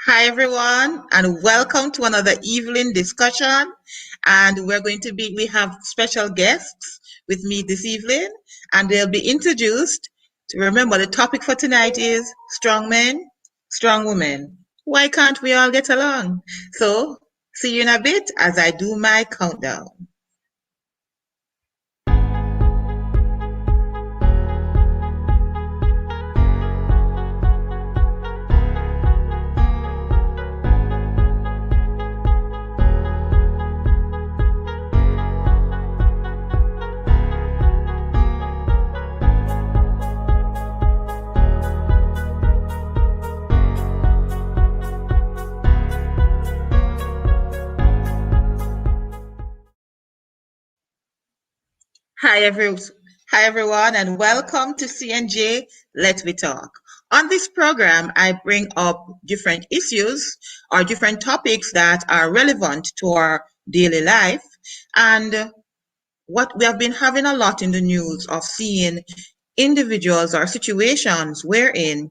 Hi everyone, and welcome to another evening discussion. And we have special guests with me this evening, and they'll be introduced. To remember, the topic for tonight is strong men, strong women. Why can't we all get along? So, see you in a bit as I do my countdown. Hi, every, Hi everyone, and welcome to CNJ Let We Talk. On this program, I bring up different issues or different topics that are relevant to our daily life. And what we have been having a lot in the news of seeing individuals or situations wherein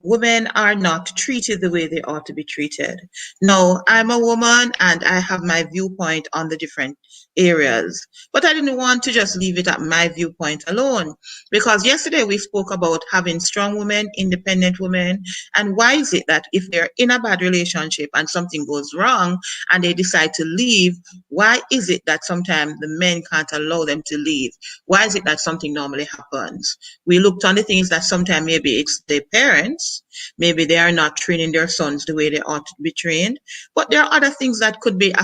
women are not treated the way they ought to be treated. Now, I'm a woman and I have my viewpoint on the different areas, but I didn't want to just leave it at my viewpoint alone, because yesterday we spoke about having strong women, independent women, and why is it that if they're in a bad relationship and something goes wrong and they decide to leave, why is it that sometimes the men can't allow them to leave? Why is it that something normally happens? We looked on the things that sometimes maybe it's their parents, maybe they are not training their sons the way they ought to be trained, but there are other things that could be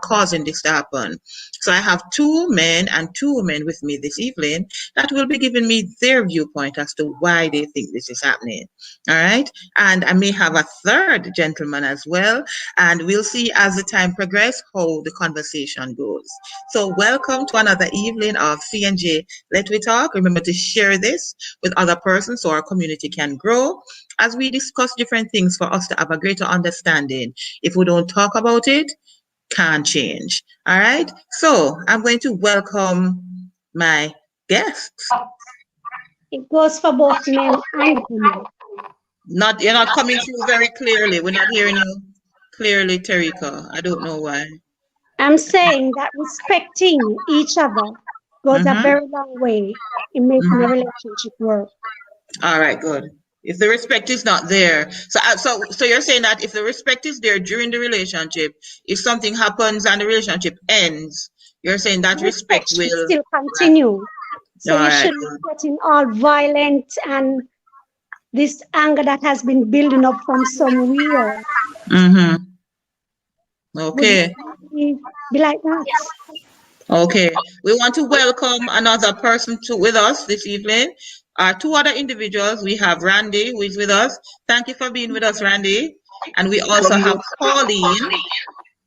causing this to happen. So I have two men and two women with me this evening that will be giving me their viewpoint as to why they think this is happening. All right. And I may have a third gentleman as well. And we'll see as the time progresses how the conversation goes. So welcome to another evening of CNJ Let We Talk. Remember to share this with other persons so our community can grow as we discuss different things for us to have a greater understanding. If we don't talk about it, can't change. All right. So I'm going to welcome my guests. It goes for both men and women. You're not coming through very clearly. We're not hearing you clearly, Terika. I don't know why. I'm saying that respecting each other goes a Mm-hmm. very long way in making a relationship work. All right, good. If the respect is not there, so you're saying that if the respect is there during the relationship, if something happens and the relationship ends, you're saying that respect Respect should will. still continue. So All you right, shouldn't good. be getting all violent and this anger that has been building up from somewhere. Mm-hmm. Wouldn't Okay. be like that. Okay. We want to welcome another person with us this evening. Two other individuals. We have Randy, who is with us. Thank you for being with us, Randy. And we also have Pauline.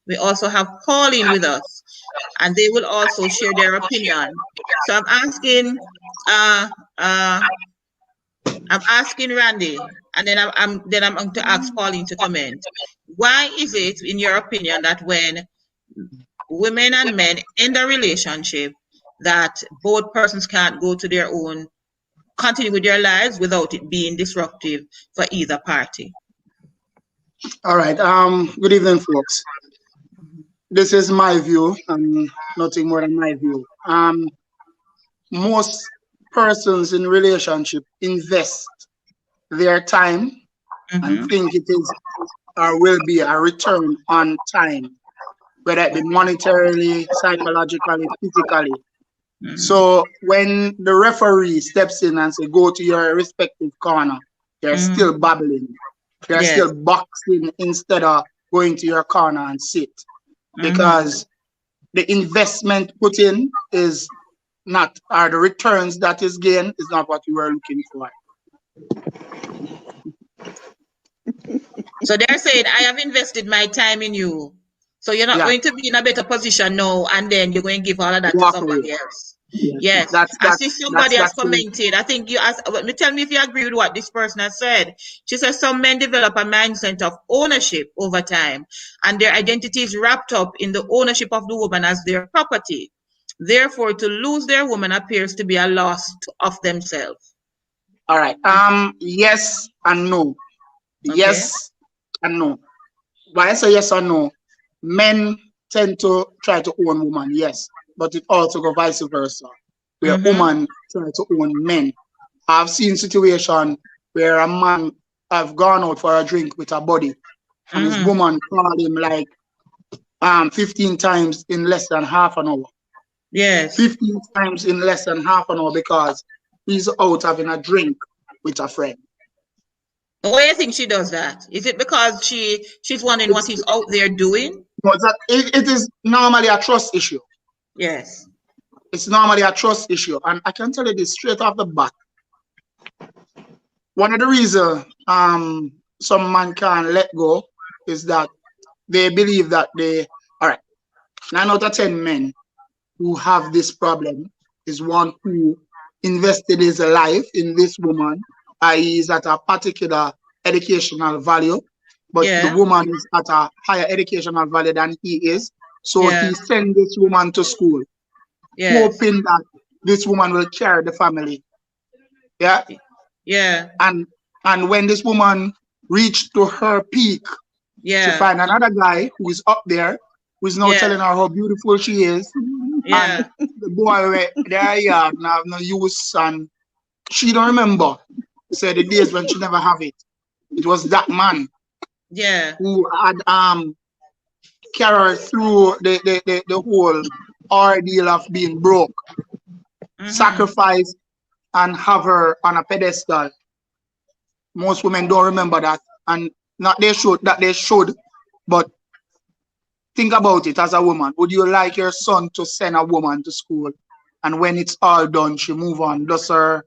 We also have Pauline with us, and they will also share their opinion. So uh, uh, I'm asking Randy, and then I'm going to ask Pauline to comment. Why is it, in your opinion, that when women and men in the relationship, that both persons can't go to their own, continue with their lives without it being disruptive for either party? All right. Good evening, folks. This is my view, and nothing more than my view. Most persons in relationship invest their time and Mm-hmm. think it is or will be a return on time, whether it be monetarily, psychologically, physically. Mm-hmm. So when the referee steps in and say, "Go to your respective corner," they're Mm-hmm. still babbling. They're Yes. still boxing instead of going to your corner and sit, Mm-hmm. because the investment put in is not, or the returns that is gained is not what you were looking for. So they're saying, I have invested my time in you. So you're not Yeah, going to be in a better position now, and then you're going to give all of that to walk away. somebody else. Yes. That's I see that's that's somebody has that's in, commented. I think you asked, tell me if you agree with what this person has said. She says some men develop a mindset of ownership over time, and their identity is wrapped up in the ownership of the woman as their property. Therefore, to lose their woman appears to be a loss of themselves. all right. Yes and no. Okay. Yes and no. why I say yes or no, men tend to try to own women, yes, but it also go vice versa, where Mm-hmm. women try to own men. I've seen situation where a man have gone out for a drink with a buddy, and his Mm-hmm. woman called him like 15 times in less than half an hour. Yes. 15 times in less than half an hour because he's out having a drink with a friend. Why do you think she does that? Is it because she's wondering what It's, he's out there doing? no, it is normally a trust issue. Yes. It's normally a trust issue. And I can tell you this straight off the bat. One of the reasons some man can't let go is that they believe that all right, 9 out of 10 men who have this problem is one who invested his life in this woman, i.e., is at a particular educational value, but the Yeah. woman is at a higher educational value than he is. So Yeah. he sent this woman to school, Yes. hoping that this woman will carry the family. Yeah. Yeah. And when this woman reached to her peak, she Yeah. find another guy who is up there, who is now Yeah. telling her how beautiful she is. And Yeah. the boy there yeah, now have no use and she don't remember. Say the days when she never have it. It was that man Yeah. who had carried her through the whole ordeal of being broke, Mm-hmm. sacrifice and have her on a pedestal. Most women don't remember that. And not they should, but think about it as a woman. Would you like your son to send a woman to school and when it's all done, she move on, dust her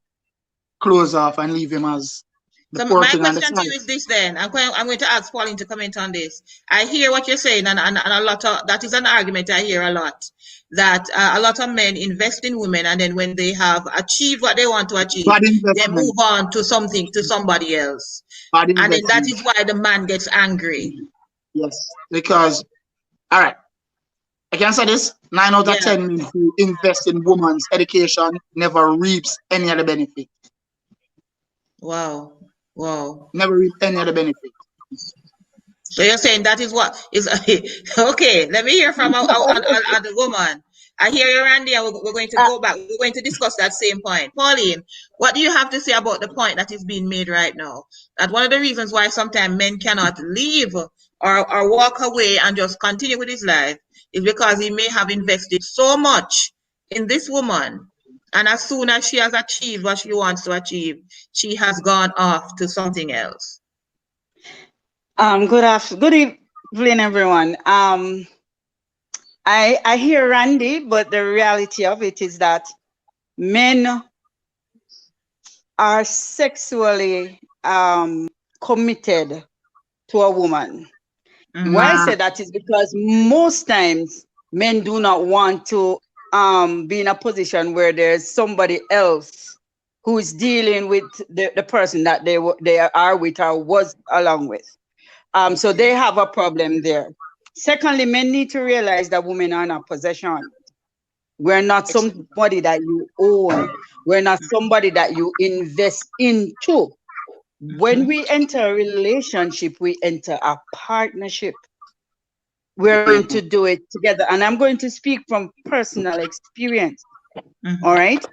clothes off and leave him as the So poor my thing on the question to you side? is this then. I'm going to ask Pauline to comment on this. I hear what you're saying, and a lot of that is an argument I hear a lot. That a lot of men invest in women, and then when they have achieved what they want to achieve, Bad they investment. move on to something to somebody else, Bad and then that investment. is why the man gets angry. Yes. Because, all right, I can say this 9 out of 10 Yeah. men who invest in women's education never reaps any other benefit. Wow. Wow. Never reap any other benefit. So you're saying that is what is okay. Let me hear from the woman. I hear you, Randy, and we're going to Uh, go back. We're going to discuss that same point. Pauline, what do you have to say about the point that is being made right now? That one of the reasons why sometimes men cannot leave or walk away and just continue with his life is because he may have invested so much in this woman. And as soon as she has achieved what she wants to achieve, she has gone off to something else. Good evening, everyone. I hear Randy, but the reality of it is that men are sexually committed to a woman. Why I Mm-hmm. say that is because most times men do not want to be in a position where there's somebody else who is dealing with the person that they are with or was along with. So Okay. they have a problem there. Secondly, men need to realize that women are not possession. We're not somebody that you own. We're not somebody that you invest into. When we enter a relationship, we enter a partnership. We're going to do it together. And I'm going to speak from personal experience. All Mm-hmm. right.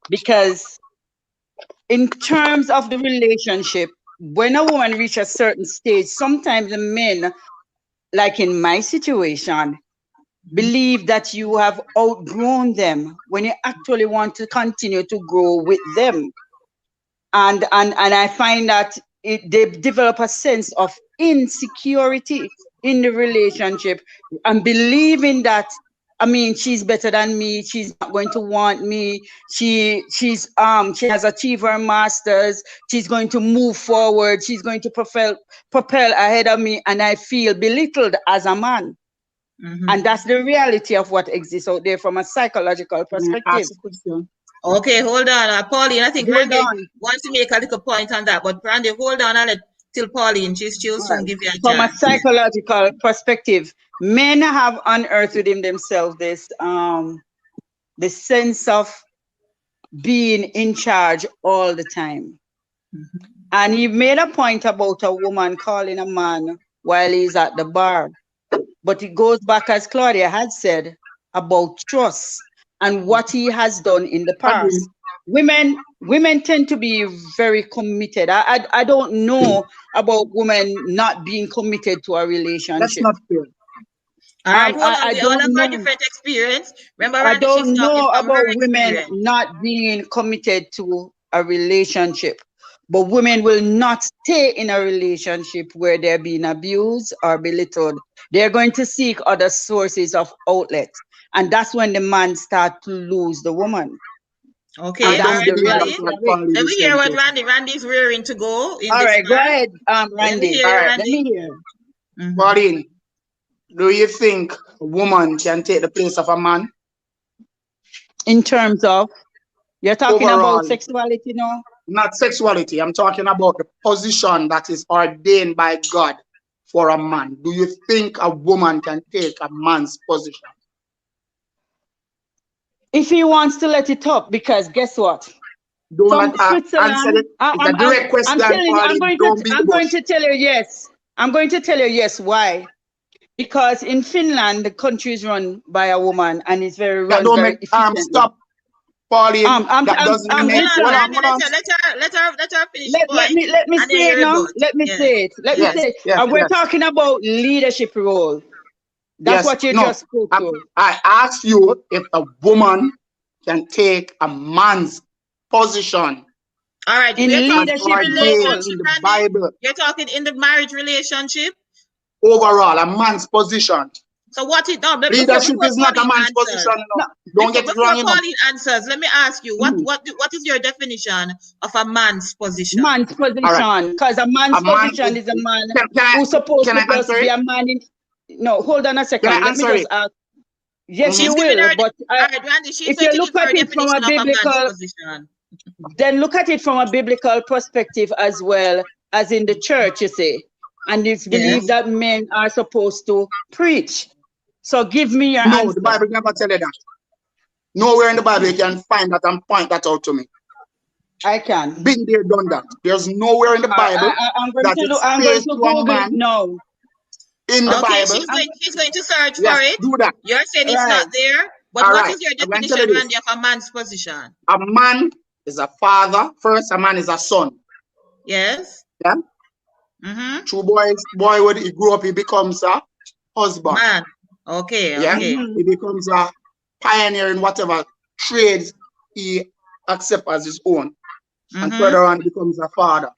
Because in terms of the relationship, when a woman reaches a certain stage, sometimes the men, like in my situation, believe that you have outgrown them when you actually want to continue to grow with them. And I find that they develop a sense of insecurity in the relationship and believing that she's better than me, she's not going to want me, she has achieved her masters, she's going to move forward, she's going to propel ahead of me, and I feel belittled as a man. And Mm-hmm. that's the reality of what exists out there from a psychological May I perspective. ask a question? Okay, hold on. Pauline, I think Hold Randy on. wants to make a little point on that, but Randy, hold on and let till Pauline. She'll All soon right. give you a From a chance. psychological perspective, men have unearthed within themselves this sense of being in charge all the time. Mm-hmm. And he made a point about a woman calling a man while he's at the bar. But it goes back, as Claudia had said, about trust and what he has done in the Agree. past. Women tend to be very committed. I don't know about women not being committed to a That's relationship. not fair. All right, hold on. I We all don't have our know. different experience. Remember, I Randy, she's don't talking know from her about women experience. not being committed to a relationship, but women will not stay in a relationship where they're being abused or belittled. They're going to seek other sources of outlet, and that's when the man start to lose the woman, I and Okay, all that's don't right, the believe that's Pauline. reality what of it. Pauline Let me is hear saying what to. Randy's rearing to go in All this right, go part. ahead, Let me Randy. hear All you, right, Let me Randy. hear. Mhm. Pauline, do you think a woman can take the place of a man In terms of, you're talking about overall? sexuality now? Not sexuality. I'm talking about the position that is ordained by God for a man. Do you think a woman can take a man's position? If he wants to let it up, because guess what? Don't From answer Switzerland, it. It's a direct I'm question, telling you, Pauline. Don't beat the I'm going bush. to tell you yes. I'm going to tell you yes. Why? Because in Finland, the country is run by a woman and it's That runs don't very make efficiently. stop, Pauline. That doesn't Hold make. on, Hold Listen. on, Randy. hold on. Let her finish the point, Let me and then say you it now. rebut. Let me Yes, say it. Let me Yes, yes. say it. yes, And we're yes, talking about leadership role. That's yes. what you No, just spoke I, to. I asked you if a woman can take a man's position All right, In we're as talking in the leadership ordained role. relationship, in the Randy. Bible. You're talking in the marriage relationship. Overall, a man's position. So what is no? Leadership Before is not a Pauline man's position, answers, you know. No, Don't get it before wrong, you know. Pauline answers, let me ask you Mhm. what is your definition of a man's position? man's All right. position. Because a A man's man position is a man can who's supposed can to I answer just be it? a man in. No, hold on a Can second. I Let me answer just it? ask. Yes, Mm-hmm. you She's giving will. her. But All right, Randy. She's if going you to give look her at a it from a definition of a man's biblical, position. then look at it from a biblical perspective as well as in the church, you see. And it's believed Yes. that men are supposed to preach. So give me your No, the answer. Bible never tell you that. Nowhere in the Bible you can find that and point that out to me. I can. Been there, done that. There's nowhere in the Bible I'm going that to it look. I'm going says to to a Google it man now. in the Okay, Bible. she's going to search for Yes, it. do that. You're saying it's Right. not there, but All what right. is your I'm going to tell definition, you this. Randy, of a man's position? A man is a father. First, a man is a son. Yes. Yeah. Mm-hmm. True boy when he grew up, he becomes a husband. Man. Okay. Yeah. Okay. Mm-hmm. He becomes a pioneer in whatever trades he accepts as his own. And Mm-hmm. further on, becomes a father.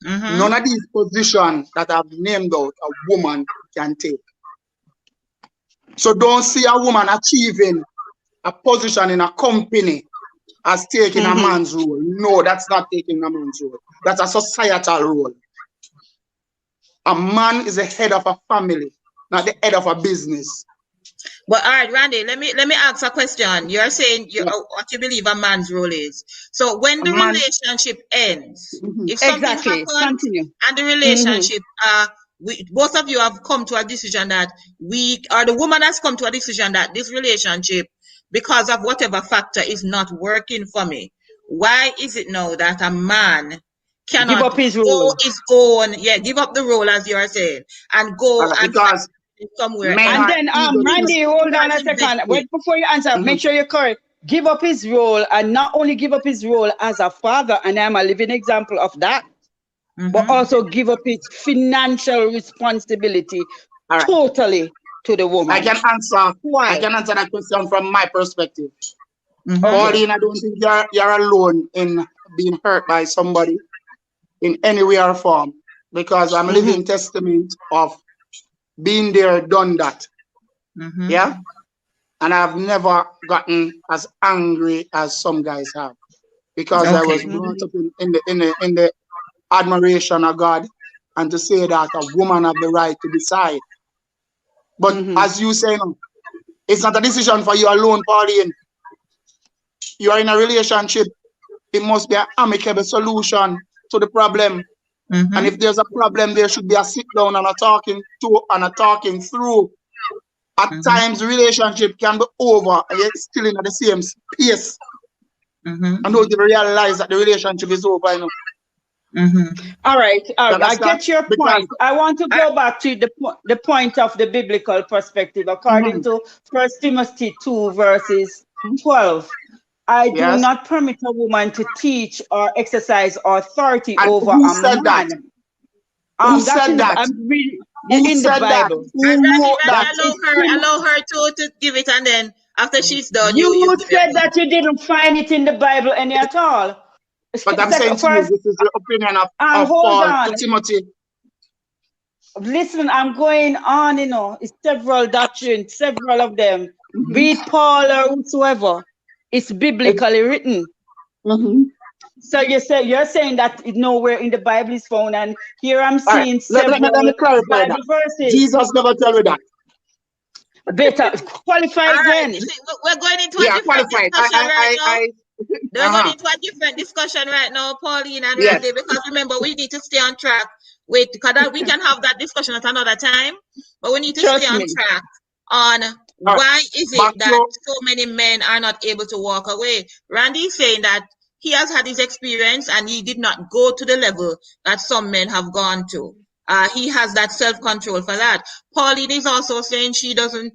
Mm-hmm. None of these positions that I've named out a woman can take. So don't see a woman achieving a position in a company as taking a Mm-hmm. man's role. No, that's not taking a man's role. That's a societal role. A man is the head of a family, not the head of a business. But all right, Randy, let me ask a question. You're saying Yeah. what you believe a man's role is. So when A the man. relationship ends, Mhm. if something Exactly. happens Continue. and the Mm-hmm. relationship, we both of you have come to a decision that the woman has come to a decision that this relationship, because of whatever factor, is not working for me. Why is it now that a man Give cannot up his go role. his own, give up the role as you are saying, and go and find Because somewhere men And else? are then egotists. Randy, hold on Towards a second. investing. Wait before you answer. Make Mhm. sure you're correct. Give up his role, and not only give up his role as a father, and I'm a living example of that, but Mm-hmm. also give up his financial responsibility All right. totally to the I woman. can answer. I Why? can answer that question from my perspective. Mm-hmm. Okay. Pauline, I don't think you're alone in being hurt by somebody in any way or form, because I'm a Mm-hmm. living testament of being there, done that. Mm-hmm. Yeah. And I've never gotten as angry as some guys have, because I was Okay. brought Mm-hmm. up in the admiration of God, and to say that a woman have the right to decide. But Mm-hmm. as you say now, it's not a decision for you alone, Pauline. You are in a relationship. It must be an amicable solution to the problem. And Mm-hmm. if there's a problem, there should be a sit down and a talking to and a talking through. At Mm-hmm. times, relationship can be over and you're still in the same space. Mm-hmm. And don't even realize that the relationship is over, you know. All right, You I understand? get your Because point. I want to go back to the point of the biblical perspective, according mhm, to First Timothy 2, verses 12. I do yes. not permit a woman to teach or exercise authority And over who a said that? man. Who That's said in the that? I'm reading Who in the said that? Bible. Who Randy, wrote Randy, that? It's allow her to give it, and then after she's done, you you give your said point. that you didn't find it in the Bible any at all. But I'm saying Second, to you, first, this is the opinion and of hold Paul on. to Timothy. Listen, I'm going on, it's several doctrines, several of them. Mhm. Read Paul or whosoever. It's biblically written. Mhm. So you're saying that nowhere in the Bible is found, and here I'm All right, seeing let me several clarify that. Bible verses. Jesus never tell you that. Better qualify All it right, then. you see, we're going into a Yeah, different qualified. discussion right now. We're going Uh-huh. into a different discussion right now, Pauline and Yes. Randy, because remember, we need to stay on track. Wait, because we can have that discussion at another time, but we need to stay Trust on me. track on All right. why is it Back that to so many men are not able to walk away. Randy is saying that he has had his experience and he did not go to the level that some men have gone to. He has that self-control for that. Pauline is also saying she doesn't,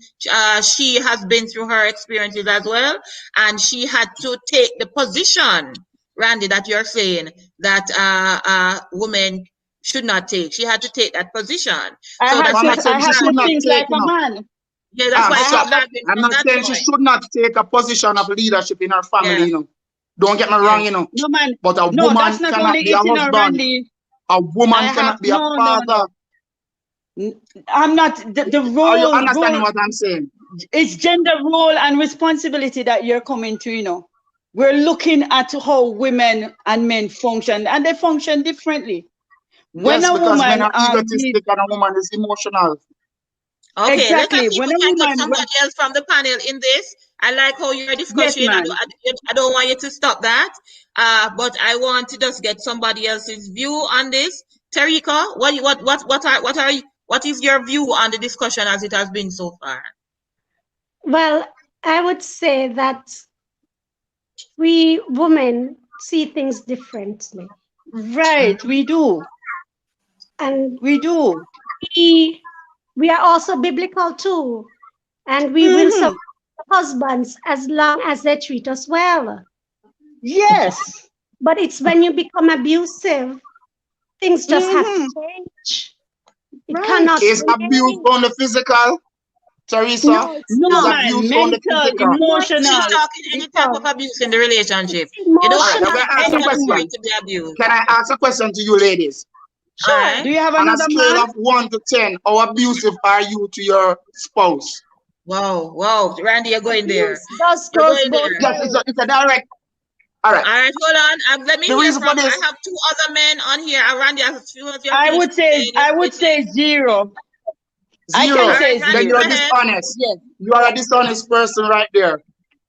she has been through her experiences as well, and she had to take the position, Randy, that you're saying that women should not take. She had to take that position. So that's I'm why not saying I she had should to she's not arguing. think take, like a man. Yeah, that's why I she's stop. have that. arguing I'm from not that saying she point. should not take a position of leadership in her family, Yeah, Don't get me yeah. wrong, No, man. But a No, woman that's not cannot only be a it, husband. Randy. A I woman have cannot be a no, no, father. no. I'm not the Are you role. understanding what I'm saying? It's gender role and responsibility that you're coming to. We're looking at how women and men function, and they function differently. When Yes, a because men woman are egotistic and a woman is emotional. Okay, let us exactly, see if when we a can get woman, somebody else from the panel in this. I like how you're yes, discussing. man. I don't want you to stop that. But I want to just get somebody else's view on this. Terika, what is your view on the discussion as it has been so far? Well, I would say that we women see things differently. Right, we do. And We do. we are also biblical too. And we will Hmm. support husbands as long as they treat us well. Yes. But it's when you become abusive, things just have to Hmm. change. It Right. cannot Is abuse remain. only physical, Teresa? No, it's No, Is not. man. abuse only Mental, physical? No, it's She's not emotional. talking any type of physical. abuse in the relationship. It's You don't All have right, to I'm emotional going be to ask a husband for pain. it question. to be abused. Can I ask a question to you ladies? All Sure. Do right. you have On a another scale man? of 1 to 10, how abusive are you to your spouse? Wow, wow, Randy, you're going there. Abuse does You're goes going both there. Yes, ways. it's a direct. All right. All right, hold on. Let me The hear reason for from. I this, have two other men on here. Randy, as soon as you're I finished would say saying your I would statement. say zero. I can All zero. right, say Randy, Then zero. you're go ahead. dishonest. Yes. You are a dishonest person right there.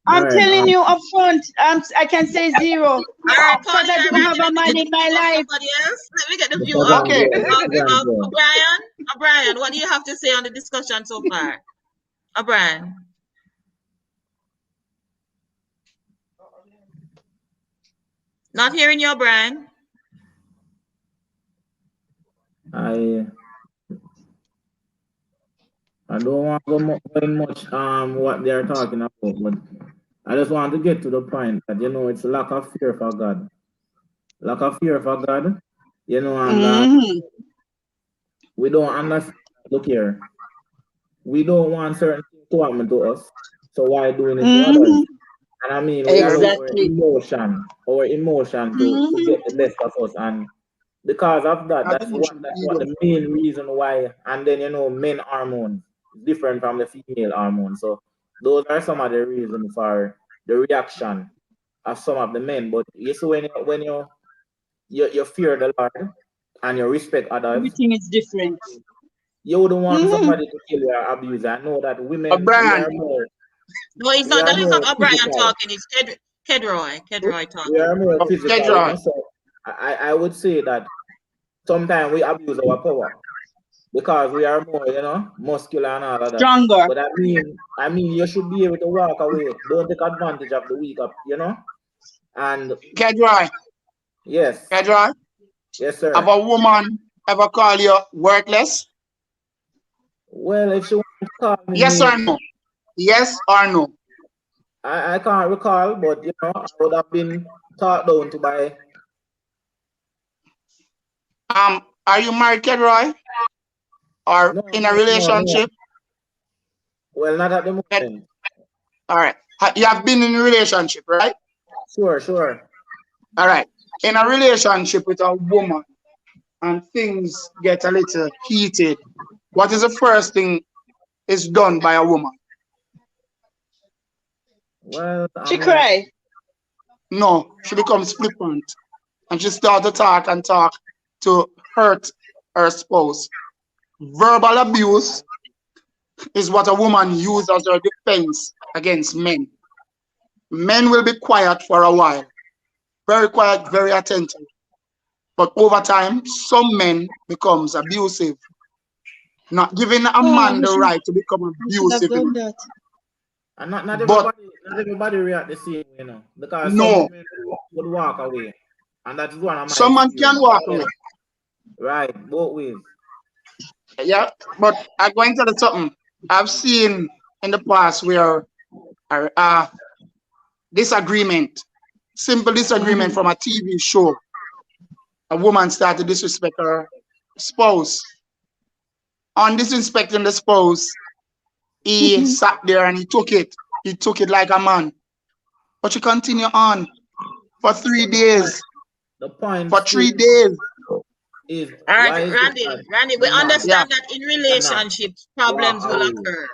I'm Alright, telling you up front, I can say zero. All right, Because Pauline I and do Randy, have a let me man get in the my view of life. somebody else. Let me get the view Mr. of Van Okay. Gogh, Mr. Van Gogh. O'Brien. O'Brien, what do you have to say on the discussion so far? O'Brien. Not hearing you, O'Brien. I I don't want to go in much what they are talking about, but I just want to get to the point that it's lack of fear for God, lack of fear for God, and Hmm. we don't understand. Look here, we don't want certain things to happen to us, so why doing it to others? Hmm. And I mean, we allow Exactly. our emotion to Hmm. get the best of us, and because of that, I think we should that's lead what up. the main reason why. And then men hormones is different from the female hormone. So those are some of the reasons for the reaction of some of the men. But you see, when you fear the Lord and you respect others, Everything is different. you wouldn't want Hmm. somebody to kill you or abuse. I know that women Brian, No, it's we not. are That is more not O'Brien physical. talking. It's Kedroy. Kedroy We talking. are more okay, physical, John. So I would say that sometimes we abuse our power, because we are more, muscular and all of that. Stronger. But I mean, you should be able to walk away. Don't take advantage of the weak, And Kedroy. yes, Kedroy. Yes, Have sir. a woman ever called you worthless? Well, if she wants to call me Yes name, or no? Yes or no? I can't recall, but you know, I would have been taught down to by. Are you married, Kedroy? Or No, in a no. relationship? Well, not at the Ked- moment. All right. You have been in a relationship, right? Sure. All right. In a relationship with a woman and things get a little heated, what is the first thing is done by a woman? Well, She I'm like, cry. No, she becomes flippant and she starts to talk and talk to hurt her spouse. Verbal abuse is what a woman uses as her defense against men. Men will be quiet for a while, very quiet, very attentive. But over time, some men becomes abusive, not giving a Oh, man the right to become we should have abusive. done that. and But not everybody react the same, you know, because some no, women would walk away, and that is one of my some man can experience. walk away. Right, both ways. Yeah, but I'm going to tell you something. I've seen in the past where uh, disagreement, simple disagreement from a TV show, a woman started to disrespect her spouse. On disrespecting the spouse, he sat there and he took it. He took it like a man. But she continued on for three But days. the point For still 3 days. is All right, why is it Randy. that Randy, we the man Yeah. understand that in cannot relationships, walk problems will away? occur.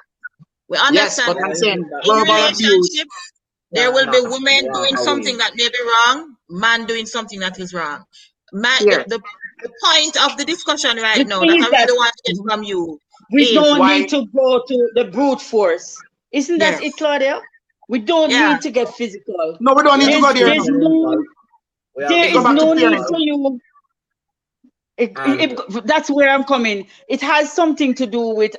We Yes, understand but that. I'm Why is it saying that In the verbal man abuse. relationships, there will be cannot women walk doing something away? that may be wrong, man doing something that is wrong. My, the, Here. the, the point of the discussion The right now thing that is I that really want to get from you we is, don't Why? need to go to the brute force. Isn't that it, yes, Claudia? We don't yeah, need to get physical. No, we don't We need to have go to there be There's now. no parental. We have there to Let's go be is back to no need parental, for parenting. you. and That's where I'm coming. It has something to do with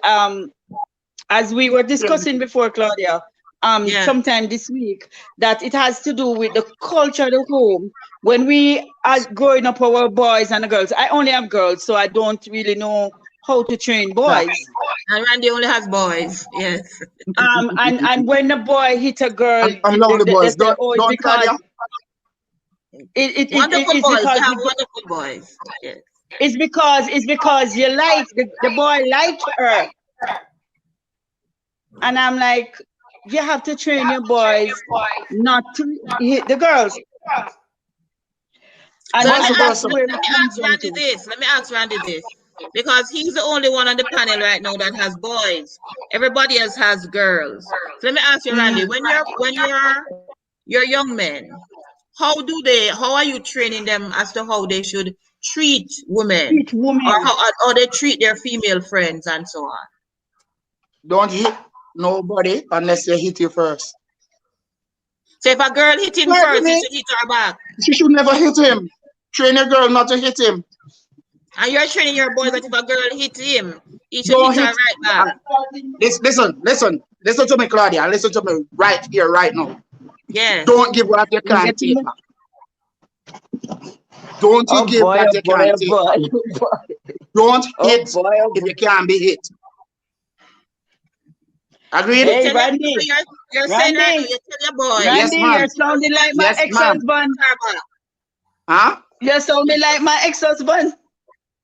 as we were discussing Parenting. before, Claudia, yeah. sometime this week, that it has to do with the culture of the home. When we are growing up, our boys and the girls, I only have girls, so I don't really know how to train Yeah. boys. And Randy only has boys, yes. And when a boy hit a girl, I'm lovely they boys. say, oh, it's Don't cry because there. Wonderful it's boys, you because have wonderful boys, yes. it's because you like the boy like her, and I'm like, you have to train your boys not to hit the girls, So and let me Vice ask that's versa. where let it me comes ask down Randy to. this. Let me ask Randy this. Because he's the only one on the panel right now that has boys. Everybody else has girls. So let me ask you, Randy, Mm. when your young men, how are you training them as to how they should treat women Treat or women. how they treat their female friends and so on? Don't hit nobody unless they hit you first. So if a girl hit him Like first, he me, should hit her back. she should never hit him. Train your girl not to hit him. And you're training your boys that if a girl hit him, he should Don't hit her hit. right Uh, back. listen to me, Claudia. Listen to me right here, right now. Yes. Don't give what you You can't getting take me? back. Don't you Oh give boy, what oh you boy, can't oh take boy, back. oh boy, Don't oh hit boy, oh if boy. you can't be hit. So you Agreed? Hey, tell your, so Randy, you're saying right now, Randy, you tell your boys, Yes, Randy, you're ma'am. sounding like my Yes, ma'am. ex-husband. Starbucks. Huh? You're sounding like my ex-husband.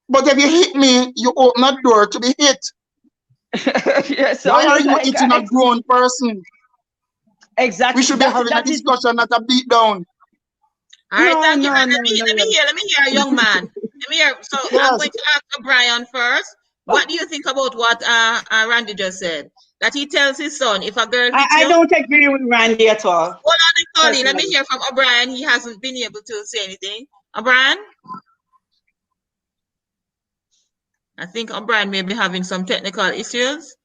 But if you hit me, you open a door to be hit. You're Why are sounding you like hitting an a ex. grown person? We Exactly. should be having a That is discussion, not a beat down. All right, no, thank you, no, man. no, no. Let me hear, young man. Let me hear. So I'm Yes. going to ask Brian first. What do you think about what Randy just said? That he tells his son, if a girl hits I you, don't agree with Randy at all, hold on, Collie. Let me personally. hear from O'Brien. He hasn't been able to say anything. O'Brien, I think O'Brien may be having some technical issues.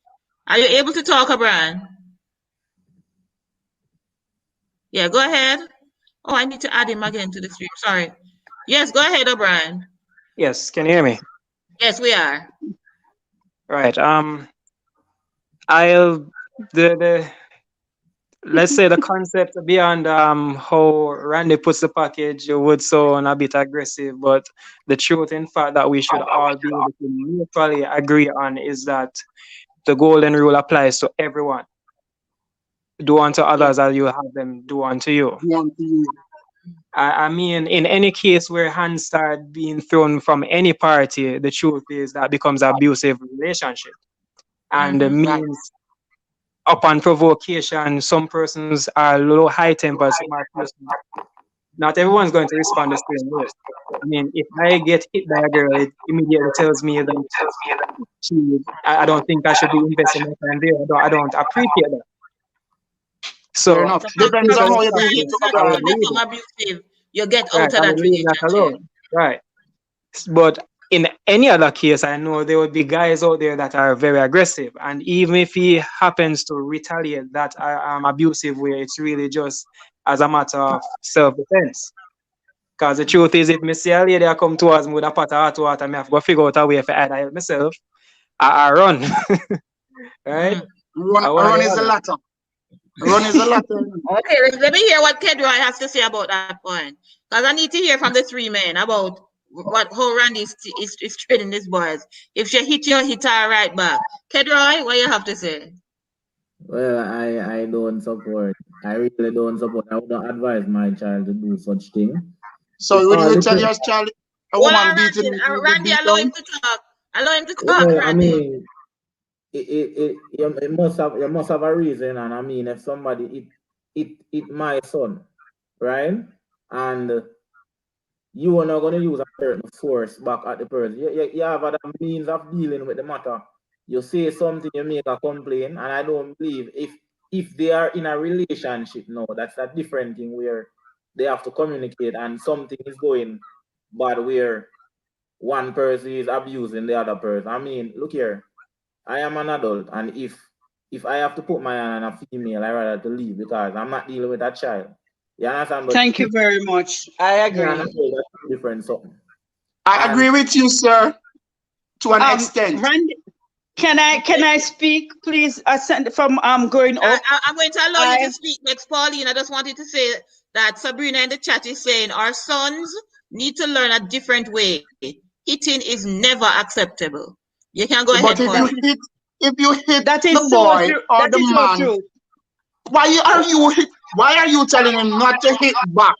Are you able to talk, O'Brien? Yeah, go ahead. Oh, I need to add him again to the stream. Sorry. Yes, go ahead, O'Brien. Yes, can you hear me? Yes, we are. Right. I'll the let's say the concept beyond how Randy puts the package would sound a bit aggressive, but the truth, in fact, that we should all be able to mutually agree on is that the golden rule applies to everyone. Do unto others as you have them do unto you. Want to I mean, in any case where hands start being thrown from any party, the truth is that becomes an abusive relationship. And Mhm. right. means upon provocation, some persons are low high tempered, some are persons. Not everyone's going to respond the same way. I mean, if I get hit by a girl, it immediately tells me that I don't think I should be investing my time there. I don't appreciate that. Fair So enough. So Depends on how you provocation do it is to a not I girl. would to leave become it. abusive. You get Right, out of I that would leave that relationship. alone. Right. But in any other case, I know there would be guys out there that are very aggressive. And even if he happens to retaliate that abusive way, it's really just as a matter of self defense. Because the truth is, if me see a lady I come towards me with a pot of hot water, I have to go figure out a way for either help myself I run. Right? Mm. Run, I want run the is the other. latter. Run is the latter. Okay, let me hear what Kedroy has to say about that point. Because I need to hear from the three men about what how Randy is treating these boys. If she hit you, hit her right back. Kedroy, what you have to say? Well, I don't support. I really don't support. I would not advise my child to do such thing. It So would all you tell your depends. child a Hold woman on, beating Randy. you, you would Randy, beat allow him down? to talk. Allow him to talk, Well, I Randy. mean, it must have a reason, and I mean, if somebody it my son, right, and you are not going to use a certain force back at the person. You have other means of dealing with the matter. You say something, you make a complaint, and I don't believe if they are in a relationship now, that's a different thing where they have to communicate and something is going bad where one person is abusing the other person. I mean, look here, I am an adult, and if I have to put my hand on a female, I rather to leave because I'm not dealing with that child. You understand? But Thank you very much. I yeah, and I agree. know that's different something. I And agree with you, sir, to an extent. Randy, can I speak, please? Ascend from going up. I'm going to allow you to I speak next, Pauline. I just wanted to say that Sabrina in the chat is saying our sons need to learn a different way. Hitting is never acceptable. You can go ahead, But Pauline. if you hit That the is so boy true. or That the is so man, true. why are you telling him not to hit back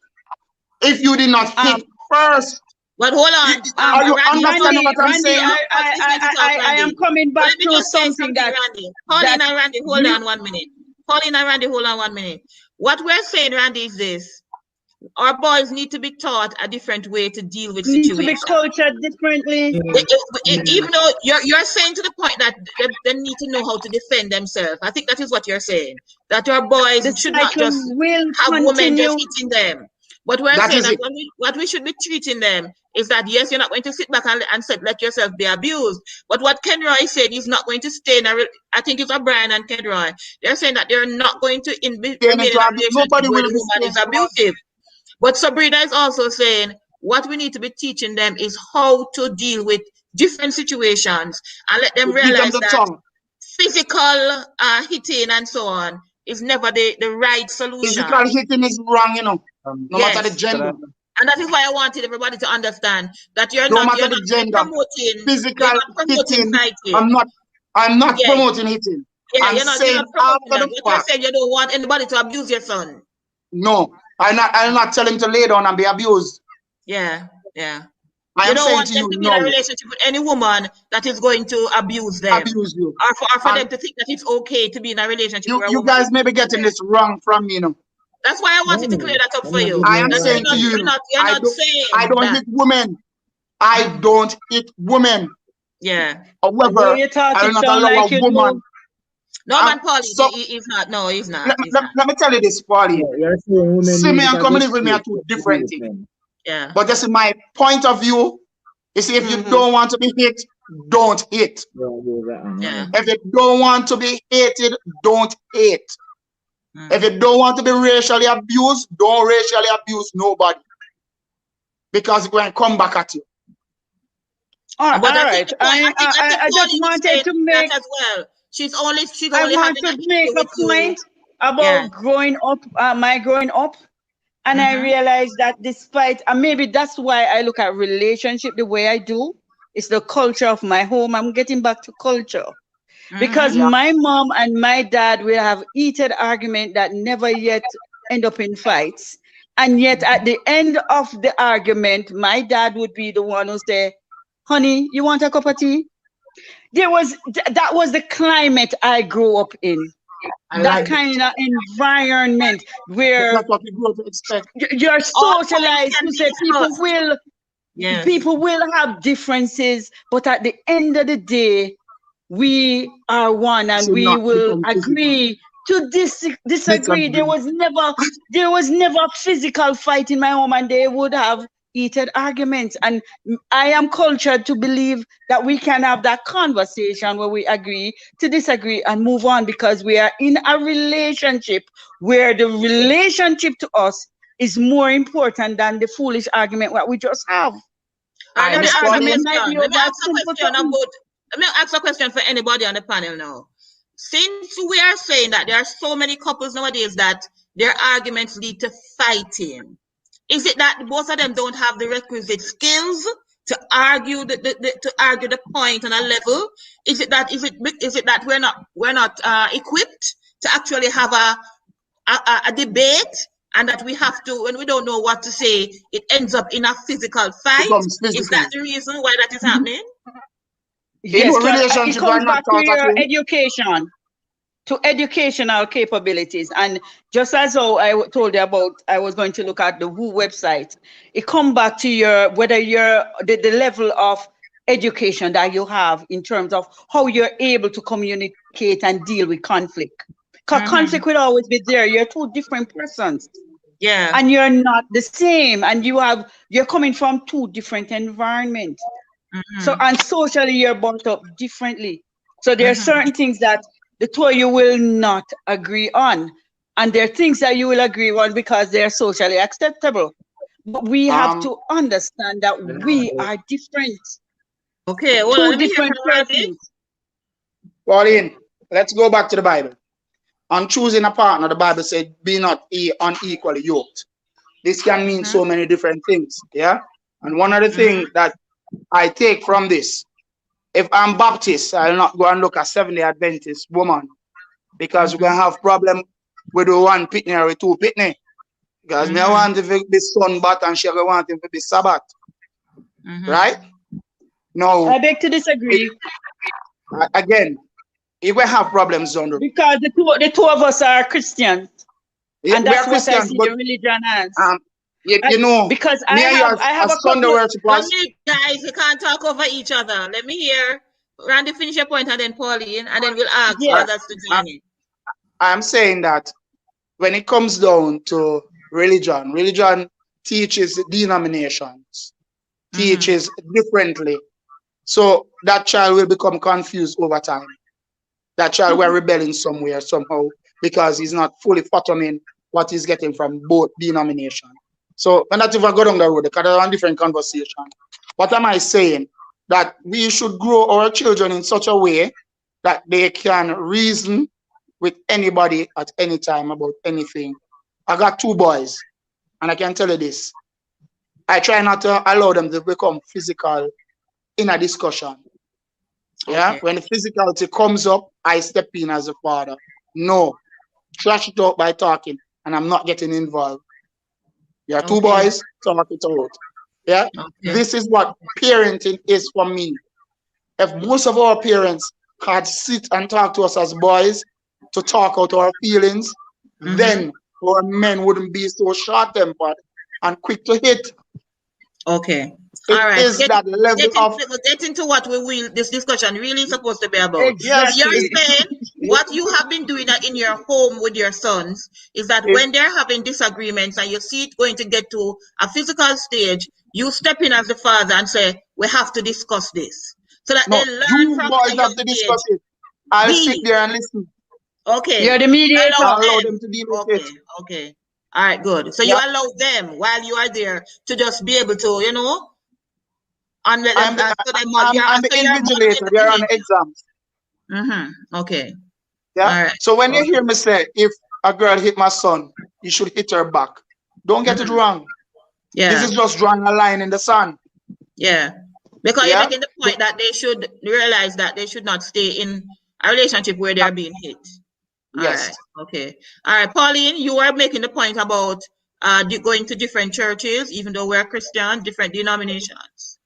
if you did not hit Um, first? But hold on, Are you Randy, understanding Randy, what I'm Randy, saying? Pauline is going to talk, I am Randy. coming But back let me to just say something something, that Randy. that Pauline and Randy, hold we on 1 minute. Pauline and Randy, hold on 1 minute. What we're saying, Randy, is this. Our boys need to be taught a different way to deal with need to be situations. cultured differently. Even though you're saying to the point that they need to know how to defend themselves. I think that is what you're saying. That our boys The should not cycle just will have women just continue. hitting them. But we're That saying is that it. what we should be treating them is that yes, you're not going to sit back and say, let yourself be abused. But what Kenroy said, he's not going to stay in I think it's O'Brien and Kenroy. They're saying that they're not going to Staying remain into in a relationship nobody where will the be woman staying is into abusive. But Sabrina is also saying what we need to be teaching them is how to deal with different situations and let them to give them realize the that tongue. physical hitting and so on is never the right solution. Physical hitting is wrong, no matter the Yes. Should I, gender. And that is why I wanted everybody to understand that No you're matter not the gender. you're Physical not promoting hitting. fighting. I'm not Yeah, promoting hitting. yeah, I'm you're saying not promoting after that. the What you're fact. saying, you don't want anybody to abuse your son. No. I'll not tell him to lay down and be abused. Yeah, yeah. I You am don't saying want to them you to be in a no. relationship with any woman that is going to abuse them. Abuse you. Or for And them to think that it's okay to be in a relationship you where a you woman is guys may be abusing getting them. this wrong from me, That's why I wanted to clear no, that up I'm for not you. getting I am That saying wrong. to you, you're I not saying don't that. hit women. I don't hit women. Yeah. The way However, you talk, I will it not sound allow a like you do. woman. No, man, Paulie, So he's not. No, he's not. let, He's let, not. let me tell you this, Pauline. You're saying women See use me it and as come a live with me are shield two to different abuse things. men. Yeah. But this is my point of view. You see, if you don't want to be hit, don't hit. Yeah. If you don't want to be hated, don't hate. If you don't want to be racially abused, don't racially abuse nobody. Because it will come back at you. All But I think right. the point, I think I just Pauline is wanted saying to that make. as well. She's I only want having to an make issue a with you point. Yeah. about my growing up, and I Mm-hmm. realized that despite, and maybe that's why I look at relationship the way I do. It's the culture of my home. I'm getting back to culture. Because Mm-hmm. Yeah. my mom and my dad will have heated argument that never yet end up in fights. And yet at the end of the argument, my dad would be the one who say, honey, you want a cup of tea? That was the climate I grew up in. I That like it. kind of environment But where that's what we grow to expect. you're All points socialized can to be say discussed. Yes. people will have differences, but at the end of the day, we are one It and should we not will become physical. agree to disagree. Disagree. There was never a physical fight in my home, and they would have heated arguments. And I am cultured to believe that we can have that conversation where we agree to disagree and move on, because we are in a relationship where the relationship to us is more important than the foolish argument that we just have. All right, let And me the Yes, ask a Pauline. argument might question. be Let me over a ask a simple question something. about let me ask a question for anybody on the panel now. Since we are saying that there are so many couples nowadays that their arguments lead to fighting, is it that both of them don't have the requisite skills to argue to argue the point on a level? Is it that we're not equipped to actually have a debate, and that we have to, when we don't know what to say, it ends up in a physical fight? Becomes Is that physical. the reason why that is happening? In Yes, a because it relationship, we're comes not back to taught at your home. education, to educational capabilities. And just as how told you about, I was going to look at the WHO website, it come back to your, whether you're the level of education that you have in terms of how you're able to communicate and deal with conflict. Because Mm-hmm. conflict will always be there. You're two different persons Yeah. and you're not the same, and you're coming from two different environments. So, Mm-hmm. and socially, you're brought up differently. So there are Mm-hmm. certain things that the two of you will not agree on. And there are things that you will agree on because they're socially acceptable. But we have Um, to understand that we are different, Okay, well, two let me hear different from Randy. persons. Pauline, let's go back to the Bible. On choosing a partner, the Bible said, be not unequally yoked. This can mean Mm-hmm. so many different things. Yeah. And one of the Mm-hmm. things that I take from this, if I'm Baptist, I'll not go and look at 70 Adventist woman, because we're Mm-hmm. going to have problem with the one pitney or with two pitney. Because me I Mm-hmm. want him to be sunbat and she want him to be Sabbath. Mm-hmm. Right? Now, I beg to it, disagree again, if we have problems on the, because the two of us are Christians, yeah, and we are that's what I Christians, see but the religion as. um, you know, Because me and you I have as a Sunday couple. One worshippers, minute, guys, you can't talk over each other. Let me hear Randy finish your point, and then Pauline, and then we'll ask I, Yes. others to I, join in. I'm saying that when it comes down to religion, religion teaches denominations, Mm-hmm. teaches differently. So that child will become confused over time. That child will rebel in somewhere, somehow, because he's not fully fathoming what he's getting from both denominations. So when that if I go down the road, because that's a different conversation. What am I saying? That we should grow our children in such a way that they can reason with anybody at any time about anything. I got two boys, and I can tell you this. I try not to allow them to become physical in a discussion. Yeah, Okay. when the physicality comes up, I step in as a father. No, trash it out by talking, and I'm not getting involved. There are two Okay. boys, talk it out. Yeah, Okay. this is what parenting is for me. If most of our parents had sit and talk to us as boys to talk out our feelings, Mm-hmm. then our men wouldn't be so short-tempered and quick to hit. Okay. It All right. is that level of Get into what we will this discussion really is supposed to be about. yes. You're Exactly. saying what you have been doing in your home with your sons is that If when they're having disagreements and you see it going to get to a physical stage, you step in as the father and say, we have to discuss this. So that they no, learn you from boys a have young to age. discuss it. I'll sit B. there and listen Okay. You're the You allow mediator. and allow them them. to deal with it. Okay. Okay. All right, good. So you Yeah, allow them while you are there to just be able to, and let them, I'm the so I'm the so you're modeling invigilator. the They're on behavior. exams. Mm-hmm. Okay. Yeah. All right. So when you Okay. hear me say, if a girl hit my son, you should hit her back. Don't get it wrong. This Yeah. is just drawing a line in the sand. Yeah. Because you're Yeah. making the point that they should realize that they should not stay in a relationship where they are being hit. All Yes. right. Okay. All right. Pauline, you were making the point about going to different churches, even though we're Christian, different denominations.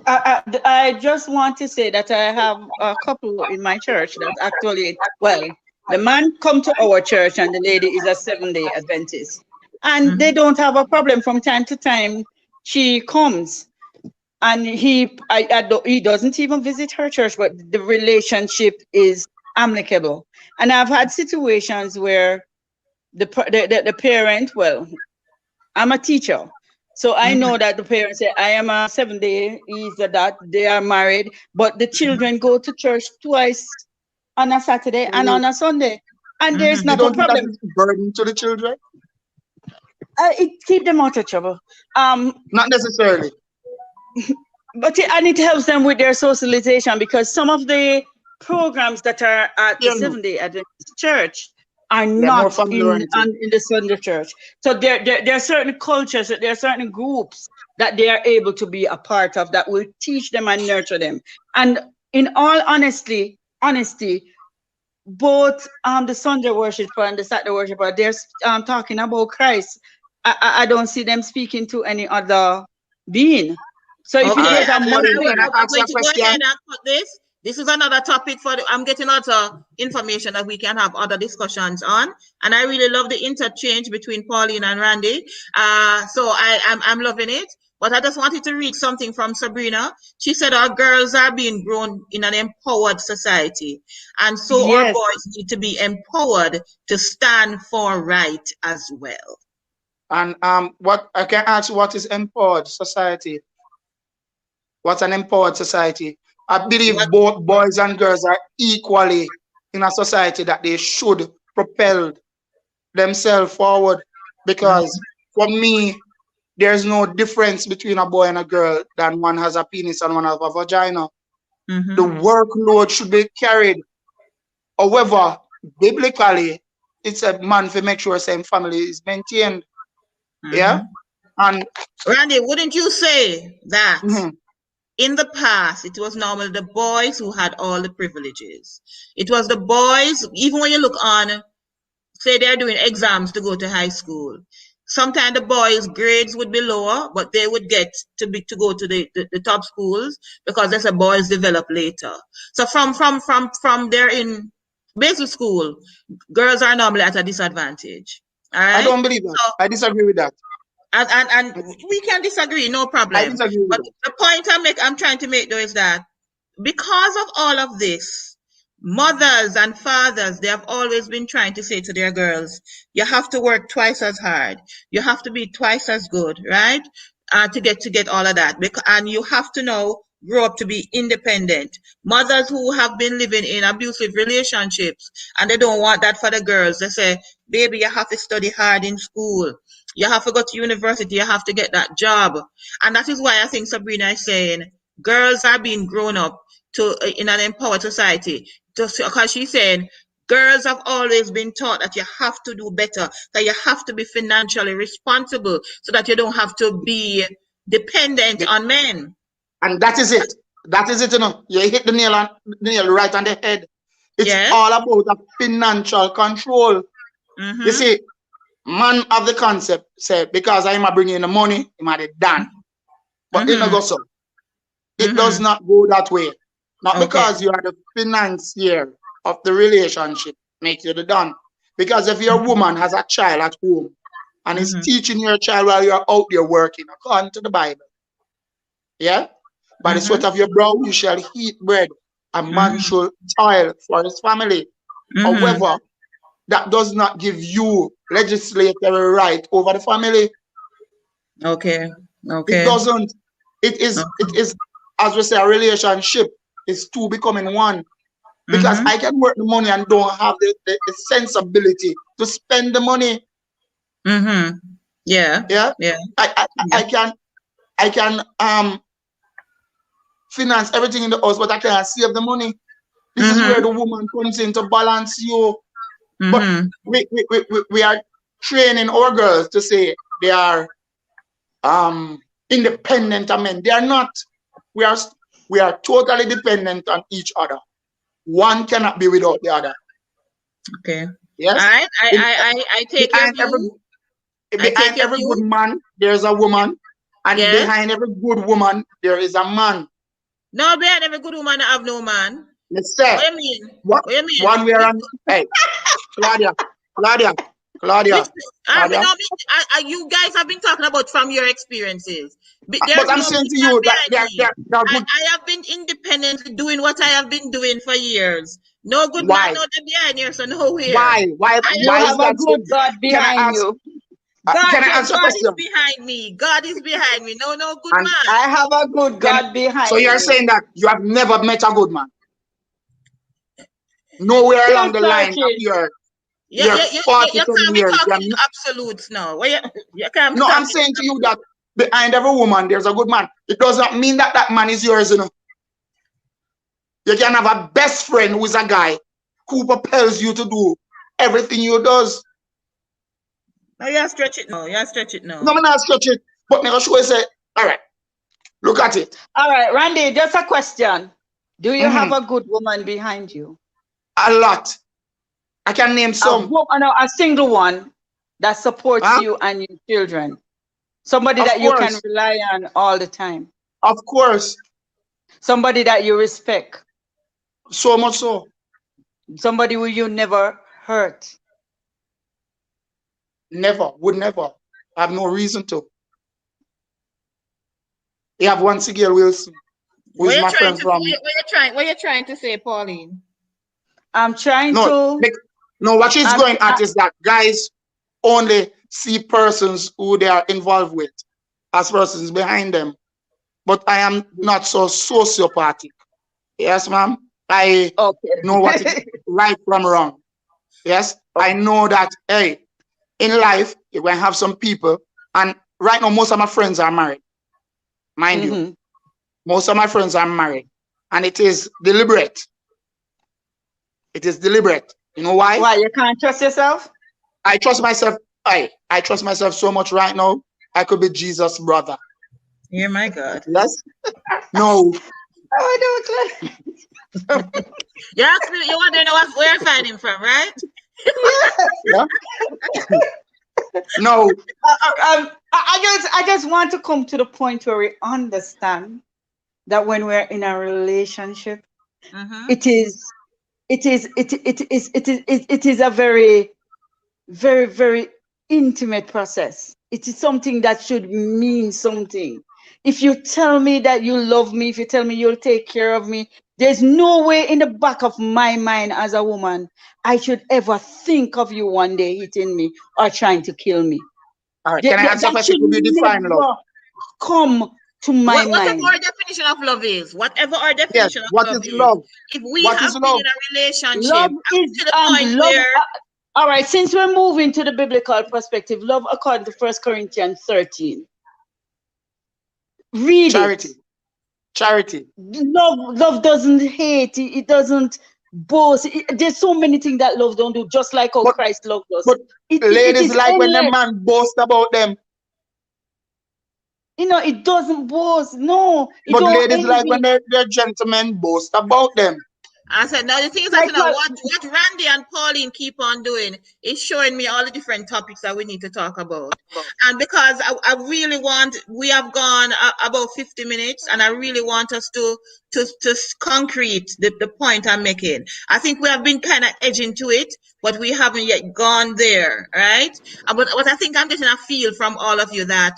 I just want to say that I have a couple in my church that actually, well, the man come to our church and the lady is a 7-day Adventist. And they don't have a problem from time to time. She comes and he doesn't even visit her church, but the relationship is amicable. And I've had situations where the parent, well, I'm a teacher. So I know that the parents say, I am a 7-day, he's a that, they are married, but the children go to church twice on a Saturday and on a Sunday. And there's You not a don't think that problem. is a burden to the children? It keep them out of trouble. Not necessarily. But it helps them with their socialization, because some of the programs that are at the Yeah, no. 7-day Adventist church are They're more not family in oriented. the Sunday church. So there are certain cultures, there are certain groups that they are able to be a part of that will teach them and nurture them. And in all honesty, both the Sunday worshiper and the Saturday worshiper, they're talking about Christ. I don't see them speaking to any other being. So if Okay, there's a I'm Pauline, can I going ask you a to go ahead question? and cut this. This is another topic I'm getting lots of information that we can have other discussions on. And I really love the interchange between Pauline and Randy. So I'm loving it. But I just wanted to read something from Sabrina. She said our girls are being grown in an empowered society. And so our yes. boys need to be empowered to stand for right as well. And what I can ask, what is empowered society? What's an empowered society? I believe both boys and girls are equally in a society that they should propel themselves forward. Because for me, there's no difference between a boy and a girl than one has a penis and one has a vagina. The workload should be carried. However, biblically, it's a man to make sure same family is maintained. Yeah. And Randy, wouldn't you say that in the past, it was normally the boys who had all the privileges? It was the boys, even when you look on, say they're doing exams to go to high school. Sometimes the boys' grades would be lower, but they would get to go to the top schools because they said boys develop later. So from there in basic school, girls are normally at a disadvantage. All right? I don't believe that. So, I disagree with that. and we can disagree, no I problem. disagree with But that. the point I'm trying to make though is that because of all of this, mothers and fathers, they have always been trying to say to their girls, you have to work twice as hard. You have to be twice as good, right? To get all of that. And you have to now grow up to be independent. Mothers who have been living in abusive relationships and they don't want that for the girls. They say, baby, you have to study hard in school. You have to go to university. You have to get that job. And that is why I think Sabrina is saying girls are being grown up to in an empowered society. Because she's saying girls have always been taught that you have to do better, that you have to be financially responsible so that you don't have to be dependent on men. And that is it. That is it, you know. You hit the nail right on the head. It's Yes. all about a financial control. You see, man of the concept said, because I am bringing in the money, he might have done. But it not go so. It does not go that way. Not because you are the financier of the relationship, make you the done. Because if your woman has a child at home and is teaching your child while you're out there working, according to the Bible, yeah, by the sweat of your brow you shall eat bread. A man should toil for his family. However, that does not give you legislatory right over the family. Okay. It doesn't. It is, as we say, a relationship is two becoming one. Because I can work the money and don't have the sensibility to spend the money. Yeah. I can finance everything in the house, but I can't save the money. This is where the woman comes in to balance you. But Mm-hmm. we are training our girls to say they are independent of men. They are not. We are totally dependent on each other. One cannot be without the other. Okay. All Yes. right. In, I take your behind every view. I take behind your every good view. man there is a woman, and Yes. behind every good woman there is a man. No, behind every good woman, I have no man. Let's say What you mean? what What you mean? one we are on. Hey, Claudia, Claudia, Which Claudia, me Claudia. no, you guys have been talking about from your experiences. But There's I'm no saying big to man you that behind me. they are good. I have been independently doing what I have been doing for years. No good man, Why? no them behind here, so nowhere. Why? Why? I You have Why is have a that so? good God Can I behind ask? you. Can I answer a God is question? behind me. God is behind me. No good And man. I have a good can God behind so you're me. saying that you have never met a good man? Nowhere Still along the line of searching. your You 47 can't be years. talking in absolutes now. You can't be No, I'm talking saying in to you absolutes. that behind every woman there's a good man. It does not mean that that man is yours. You can have a best friend who is a guy who propels you to do everything you does. No, you stretch it now. You stretch it No, now. I'm not stretch it, but never show say, all right, look at it. All right, Randy, just a question. Do you have Mhm. a good woman behind you? A lot. I can name some. No, a single one that supports Huh? you and your children. Somebody Of that you can course. rely on all the time. Of course. Somebody that you respect. So much so. Somebody who you never hurt. Never. Would never. I have no reason to. You have one Sigel Wilson, who What is you my trying friend to from. what you trying to say, Pauline? I'm trying No, to. no, what she's I'm, going at is that guys only see persons who they are involved with as persons behind them. But I am not so sociopathic. Yes, ma'am. I know what is okay. right from wrong. Yes, I know that, hey, in life, you're going to have some people, and right now, most of my friends are married, mind you. Mm-hmm. Most of my friends are married, and it is deliberate. It is deliberate. You know why? Why, you can't trust yourself? I trust myself. I trust myself so much right now. I could be Jesus' brother. Yeah, my God. Yes. No. Oh, I don't. You asked me, you want to know where I find him from, right? Yeah. No. I just want to come to the point where we understand that when we're in a relationship, Mm-hmm. it is a very, very, very intimate process. It is something that should mean something. If you tell me that you love me, if you tell me you'll take care of me, there's no way in the back of my mind as a woman I should ever think of you one day hitting me or trying to kill me. All right. Can I answer a That question? should Could you define love? never come to my Whatever mind. our definition of love is, whatever our Yes. definition of What love is is, love? if we What have is been love? in a relationship Love up is to the point love. where All right, since we're moving to the biblical perspective, love according to 1 Corinthians 13. Read it. Charity. Charity. Love doesn't hate. It doesn't boast. There's so many things that love don't do. Just like how But Christ loved us. but It ladies is like when the endless. man boast about them. It doesn't boast. No, it But don't ladies like when envy. their gentlemen boast about them. I said, now the thing is that Like you know what? what Randy and Pauline keep on doing is showing me all the different topics that we need to talk about. And because I really want, we have gone about 50 minutes, and I really want us to concrete the point I'm making. I think we have been kind of edging to it, but we haven't yet gone there, right? But I think I'm getting a feel from all of you that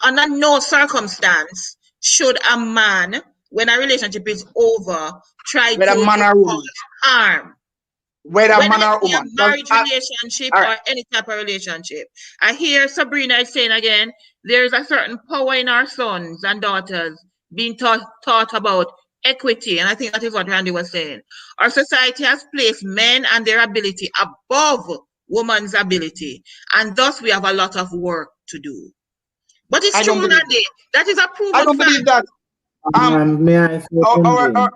under no circumstance should a man, when a relationship is over, try Whether man to or cause woman. harm, Whether whether man it or be a woman. marriage relationship All right. or any type of relationship. I hear Sabrina is saying again, there is a certain power in our sons and daughters being taught about equity, and I think that is what Randy was saying. Our society has placed men and their ability above woman's ability, and thus we have a lot of work to do. But it's I true, don't believe that. Randy. That is a I proven don't fact. believe that. May I say Our something?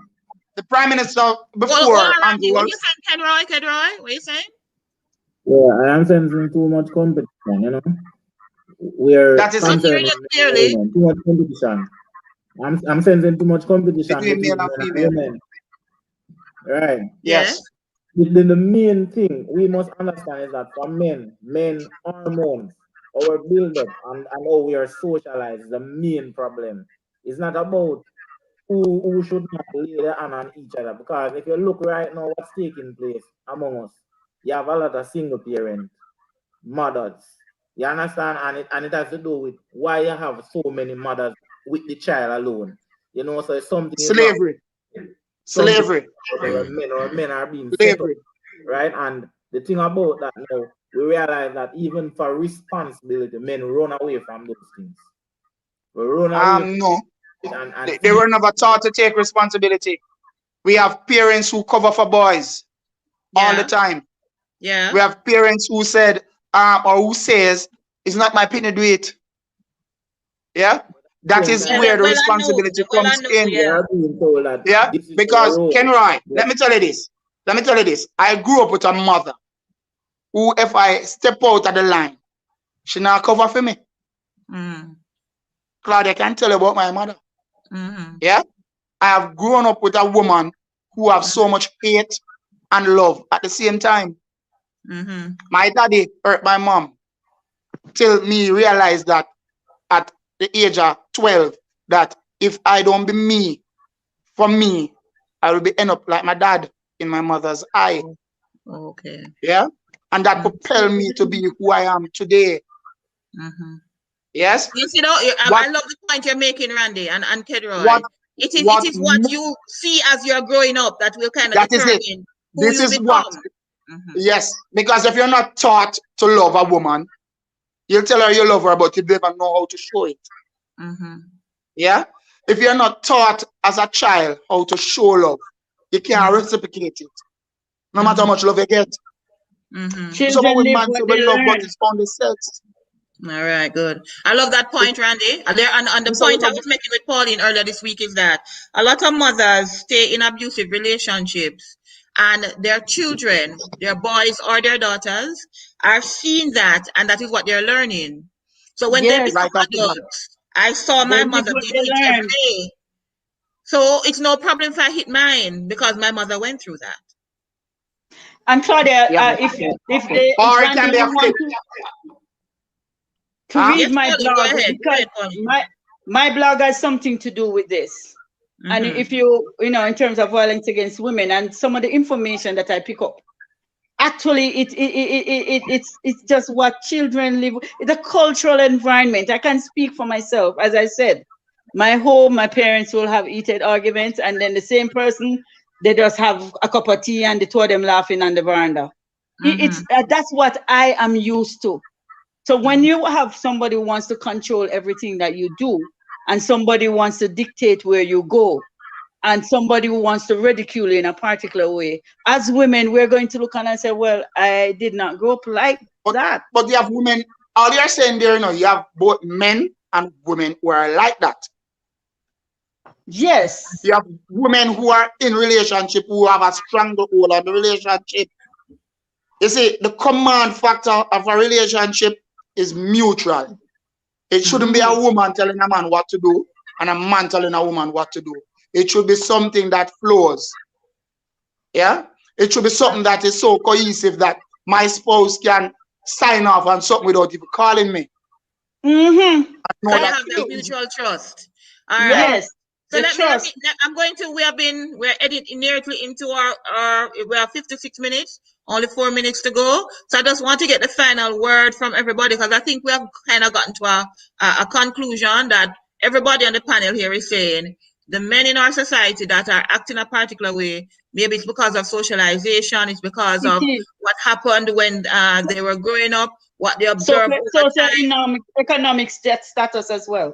the prime minister Well, before Randy, Andrew what was you saying, Kedroy? What you saying? Yeah, I am sensing too much competition, you know. We're That is I'm it hearing comparing you men and clearly. women, too much competition. I'm sensing too much competition between between male and men and female. women. Right. Yes. Yes. The main thing we must understand is that for men, men hormones, our build up and how we are socialized is the main problem. It's not about who should not lay their hand on each other. Because if you look right now, what's taking place among us, you have a lot of single parent mothers. You understand? And it has to do with why you have so many mothers with the child alone. You know, so something is wrong. Slavery. Something Slavery. our men are being set up, Slavery. right? And the thing about that now, we realize that even for responsibility, men run away from those things. We run away from No. it and They were never taught to take responsibility. We have parents who cover for boys all the Yeah. time. Yeah. We have parents who said, or who says, it's not my pin to do it. Yeah? That same is Yeah. time, where the Well, I know. responsibility Well, I comes know. in. they Yeah. are being told that Yeah? this is your Because role. Kenroy, But let me tell you this. Let me tell you this. I grew up with a mother who, if I step out of the line, she not cover for me. Mm. Claudia can tell you about my mother. Mm-hmm. Yeah? I have grown up with a woman who have so much hate and love at the same time. Mm-hmm. My daddy hurt my mom till me realize that at the age of 12 that if I don't be me, for me, I will be end up like my dad in my mother's eye. Oh, okay. Yeah? And that Mm-hmm. propelled me to be who I am today. Mm-hmm. Yes? You see, What I love the point you're making, Randy and Kedroy. what It what is what you see as you're growing up that will kind of that is it. determine who This you is what, become. Mm-hmm. yes, because if you're not taught to love a woman, you'll tell her you love her, but you never know how to show it. Mm-hmm. Yeah? If you're not taught as a child how to show love, you can't reciprocate it. No matter how much love you get. Mm-hmm. Some of Children we live man say what we they love, but learn. it's only sex. All right, good. I love that point, Randy. And there, and the We say we point I love, was making with Pauline earlier this week is that a lot of mothers stay in abusive relationships, and their children, their boys or their daughters, are seeing that, and that is what they're learning. So when they Yes, become right after that. adults, I saw they my live mother what being they hit every learn. day. So it's no problem if I hit mine because my mother went through that. And Claudia, Yeah. if Or it Randy can be a will flip. want to Huh? read Yes, my Pauline, go blog, ahead. Go because ahead, Pauline. my blog has something to do with this. And Mm-hmm. if you know, in terms of violence against women and some of the information that I pick up, actually it's just what children live. It's a cultural environment. I can speak for myself. As I said, my home, my parents will have heated arguments, and then the same person, they just have a cup of tea and the two of them laughing on the veranda. Mm-hmm. It's that's what I am used to. So when you have somebody who wants to control everything that you do, and somebody wants to dictate where you go, and somebody who wants to ridicule you in a particular way, as women, we're going to look and say, well, I did not grow up like But that. but you have women, all you're saying there, you have both men and women who are like that. Yes. You have women who are in relationship who have a stranglehold on the relationship. You see, the command factor of a relationship is mutual. It shouldn't be a Mhm. woman telling a man what to do and a man telling a woman what to do. It should be something that flows. Yeah? It should be something that is so cohesive that my spouse can sign off on something without even calling me. Mm-hmm. I So know you that have that is, mutual trust. All yeah. right. Yes. So The trust. I'm going to, we're editing nearly into we have 56 minutes, only 4 minutes to go. So I just want to get the final word from everybody because I think we have kind of gotten to a conclusion that everybody on the panel here is saying the men in our society that are acting a particular way, maybe it's because of socialization, it's because It of is what happened when they were growing up, what they observed over social time. economic status as well.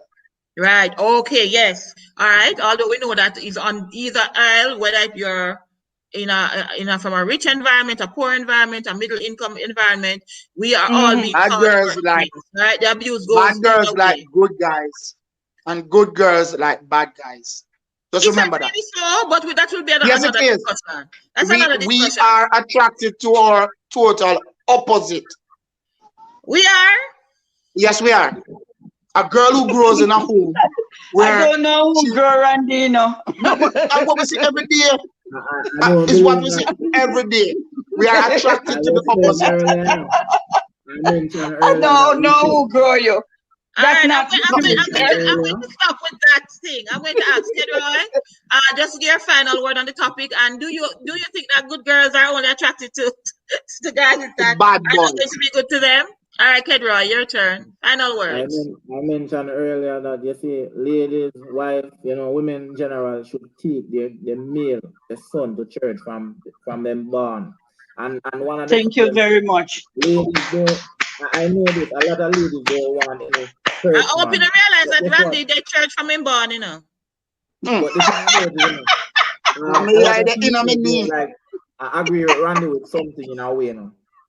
Right. Okay. Yes. All right. Although we know that is on either aisle, whether you're in a from a rich environment, a poor environment, a middle income environment, we are all Mm-hmm. being Bad taught girls certain like things. Right. The abuse bad goes girls either like way. good guys, and good girls like bad guys. Just It's remember that. actually so, but that will be Yes, it another is. discussion. That's we another we discussion. are attracted to our total opposite. We are. Yes, we are. A girl who grows in a home I where don't know who she, girl Randy, you know. no, but that's what we see every day. I don't Is what believe we see that. every day. We are I attracted to the explained opposite. earlier. I mentioned I earlier that don't we know should. who girl you. All That's right, not No, I mentioned I'm earlier. going to stop with that thing. I'm going to ask Kedroy, just your final word on the topic. And do you think that good girls are only attracted to guys that bad are not going boys. to be good to them? All right, Kedroy, your turn. Final I words. mentioned earlier that you see, ladies, wives, women in general should take their male, the son to church from them born. And one of the Thank you things very much. ladies don't. I know this. A lot of ladies don't want any I church hope you man. don't realize But that guess what? Randy, they church from him born, Mm. But the thing about it, Let me a lot lie of there in my females don't knee. like. I agree with Randy with something in a way.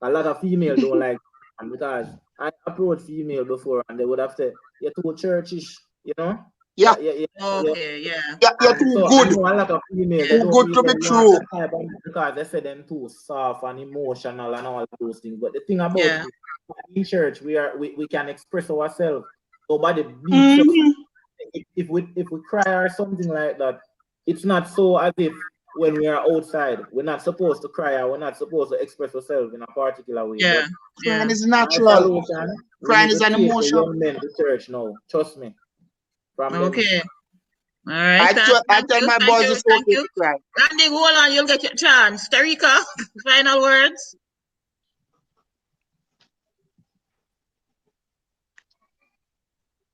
A lot of females don't like, and because I approached female before, and they would have said, "You're too churchish," Yeah, Yeah, yeah, yeah, yeah. Okay, yeah. you're And too so I good. know a lot of females they Too don't good to be even want true. that type of because they say them too soft and emotional and all those things. But the thing about Yeah. it, in church we can express ourselves. Nobody beats us. Mhm. If we cry or something like that, it's not so as if when we are outside, we're not supposed to cry or we're not supposed to express ourselves in a particular way. Yeah. But Crying Yeah. is my natural. solution, we Crying need to is an take the emotion. young men to church now. Trust me. From them. Okay. All right. I Thank tell you. my Thank boys you. it's Thank okay you. to cry. Randy, hold on. You'll get your chance. Tarika, final words.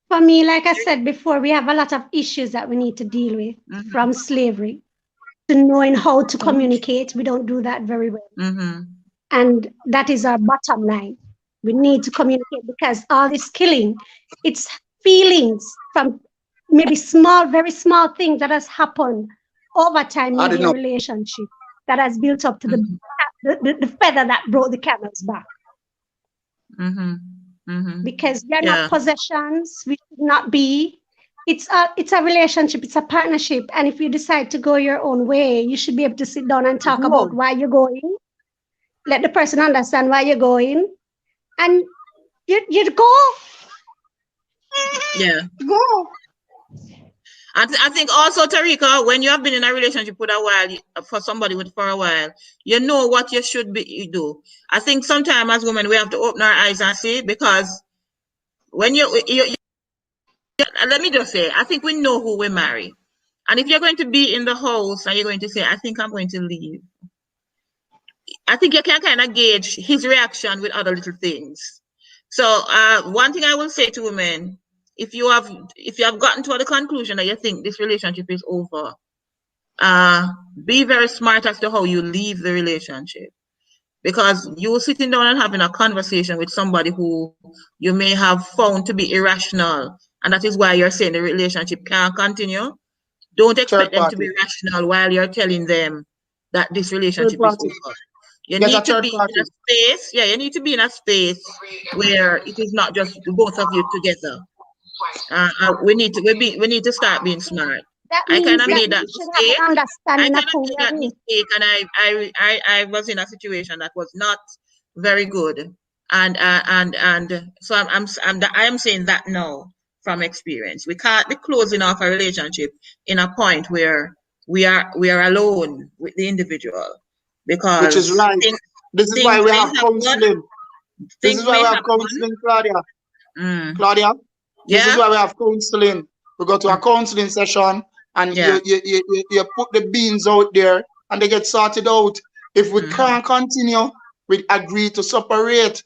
For me, like I said before, we have a lot of issues that we need to deal with, Mm-hmm. from slavery to knowing how to communicate. We don't do that very well. Mm-hmm. And that is our bottom line. We need to communicate, because all this killing, it's feelings from maybe small, very small things that has happened over time, I don't maybe a know. relationship that has built up to Mm-hmm. the feather that broke the camel's back. Mm-hmm. Mm-hmm. Because they're not Yeah. possessions. We should not be. It's a relationship. It's a partnership. And if you decide to go your own way, you should be able to sit down and talk about Go. why you're going. Let the person understand why you're going, and you go. Yeah. Go. I think also, Tarika, when you have been in a relationship with a while, for somebody for a while, you know what you should be you do. I think sometimes as women we have to open our eyes and see, because when you let me just say, I think we know who we marry. And if you're going to be in the house and you're going to say, I think I'm going to leave, I think you can kind of gauge his reaction with other little things. So one thing I will say to women, if you have gotten to the conclusion that you think this relationship is over, be very smart as to how you leave the relationship. Because you sitting down and having a conversation with somebody who you may have found to be irrational, and that is why you're saying the relationship can't continue. Don't expect Third them to party. be rational while you're telling them that this Third relationship is party. over. You Yes, a need to third be in a party. space, yeah, you need to be in a space where it is not just the both of you together. We need to start being smart. That I kind means of that made we that should have mistake. an I understanding kind of of who made we're that with. mistake, and I was in a situation that was not very good, and so I am saying that now from experience. We can't be closing off a relationship in a point where we are alone with the individual, Which is because right. This is why things we may have happen. counseling. This is Things why may we have happen. counseling, Claudia. Mm. Claudia, this is Yeah. why we have counseling. We go to a counseling session and Yeah. you put the beans out there and they get sorted out. If we Mhm. can't continue, we agree to separate.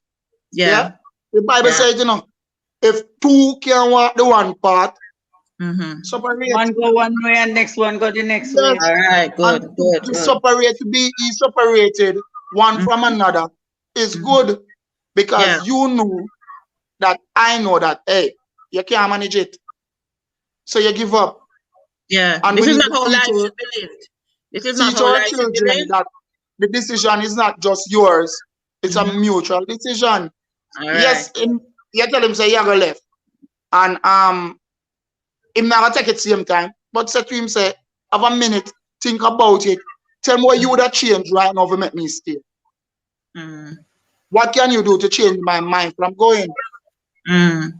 Yeah? Yeah. The Bible Yeah. says, if two can walk the one path, Mm-hmm. separate. One go one way and next one go the next way. Yes. All right. And Good. Good. to Good. separate, to be separated one from Mm-hmm. another is Mm-hmm. good, Yeah. because you know that I know that, hey, you can't manage it. So you give up. Yeah. And we This is need not to how life should be lived. This is not teach how our life should be children lived. that the decision is not just yours, it's a Mm-hmm. mutual decision. All right. Yes, you tell him say you go left. And him not gonna take it same time. But say to him say, have a minute, think about it. Tell me what you would have changed right now to make me stay. Mm-hmm. What can you do to change my mind from going? Mm.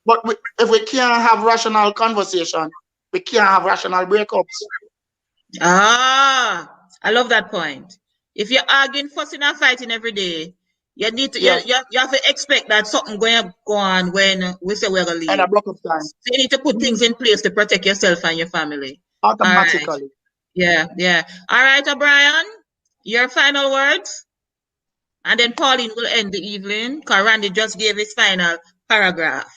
But if we can't have rational conversation, we can't have rational breakups. Ah, I love that point. If you're arguing, fussing, and fighting every day, you need to Yeah, you have to expect that something going to go on when we say we're gonna and leave. a block of time. So you need to put things in place to protect yourself and your family. All right. Automatically. Yeah, yeah. All right, O'Brien, your final words, and then Pauline will end the evening because Randy just gave his final paragraph.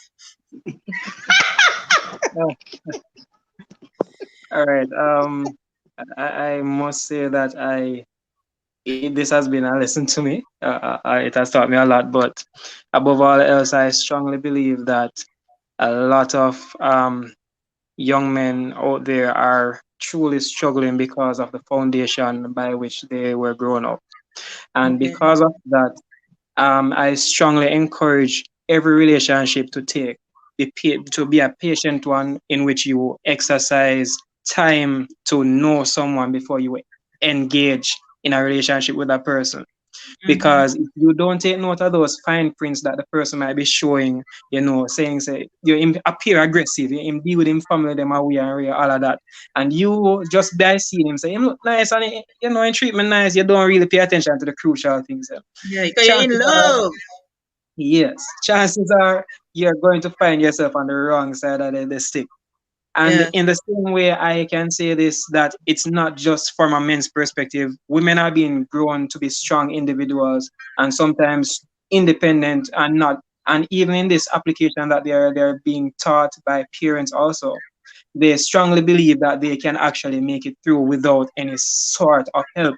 All right. I must say that this has been a lesson to me. It has taught me a lot, but above all else, I strongly believe that a lot of young men out there are truly struggling because of the foundation by which they were grown up. And Okay. because of that, I strongly encourage every relationship to to be a patient one in which you exercise time to know someone before you engage in a relationship with that person. Mm-hmm. Because if you don't take note of those fine prints that the person might be showing, saying, say, you him appear aggressive, you him deal with him family, them away and all of that. And you just by seeing him say, him look nice and him treatment nice, you don't really pay attention to the crucial things. Yeah, because you're in Chances are, love. yes, chances are you're going to find yourself on the wrong side of the stick. And Yeah. in the same way, I can say this that it's not just from a men's perspective. Women are being grown to be strong individuals and sometimes independent and not. And even in this application that they're being taught by parents also, they strongly believe that they can actually make it through without any sort of help.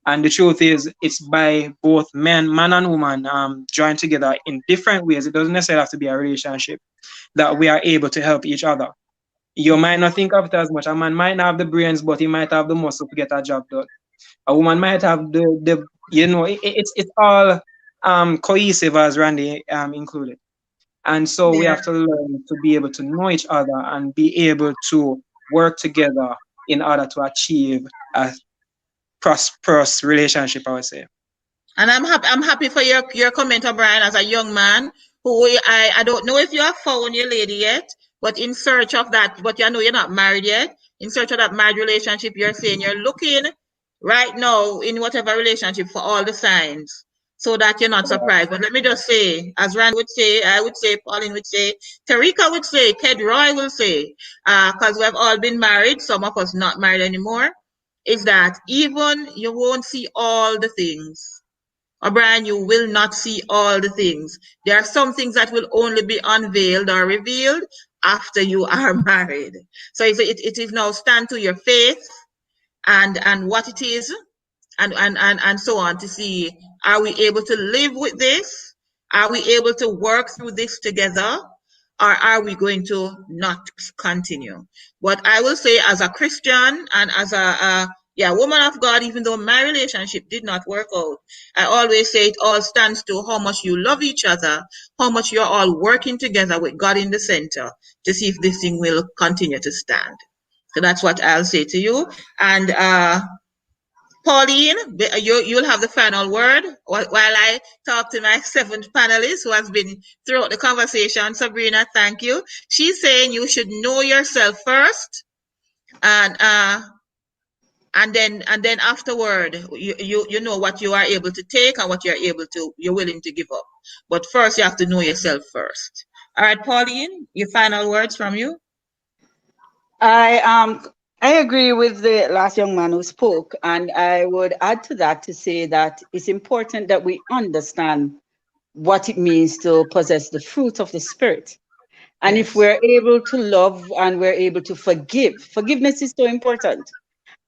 And the truth is, it's by both man and woman, joined together in different ways. It doesn't necessarily have to be a relationship that we are able to help each other. You might not think of it as much. A man might not have the brains, but he might have the muscle to get a job done. A woman might have it's all cohesive, as Randy included. And so we Yeah. have to learn to be able to know each other and be able to work together in order to achieve a prosperous relationship, I would say. And I'm happy for your comment, O'Brien, as a young man who I don't know if you have found your lady yet, but in search of that, but you know you're not married yet. In search of that married relationship, you're saying you're looking right now in whatever relationship for all the signs so that you're not surprised. But let me just say, as Rand would say, I would say, Pauline would say, Tarika would say, Ked Roy will say, because we've all been married, some of us not married anymore, is that even you won't see all the things. O'Brien, you will not see all the things. There are some things that will only be unveiled or revealed after you are married. So it is now stand to your faith and what it is and so on to see, are we able to live with this? Are we able to work through this together? Or are we going to not continue? But I will say, as a Christian and as a yeah, woman of God, even though my relationship did not work out, I always say it all stands to how much you love each other, how much you're all working together with God in the center to see if this thing will continue to stand. So that's what I'll say to you. And Pauline, you'll have the final word while I talk to my seventh panelist who has been throughout the conversation. Sabrina, thank you. She's saying you should know yourself first, and and then afterward, you know what you are able to take and what you're willing to give up. But first, you have to know yourself first. All right, Pauline, your final words from you. I I agree with the last young man who spoke, and I would add to that to say that it's important that we understand what it means to possess the fruit of the spirit. And if Yes. we're able to love and we're able to forgive, forgiveness is so important.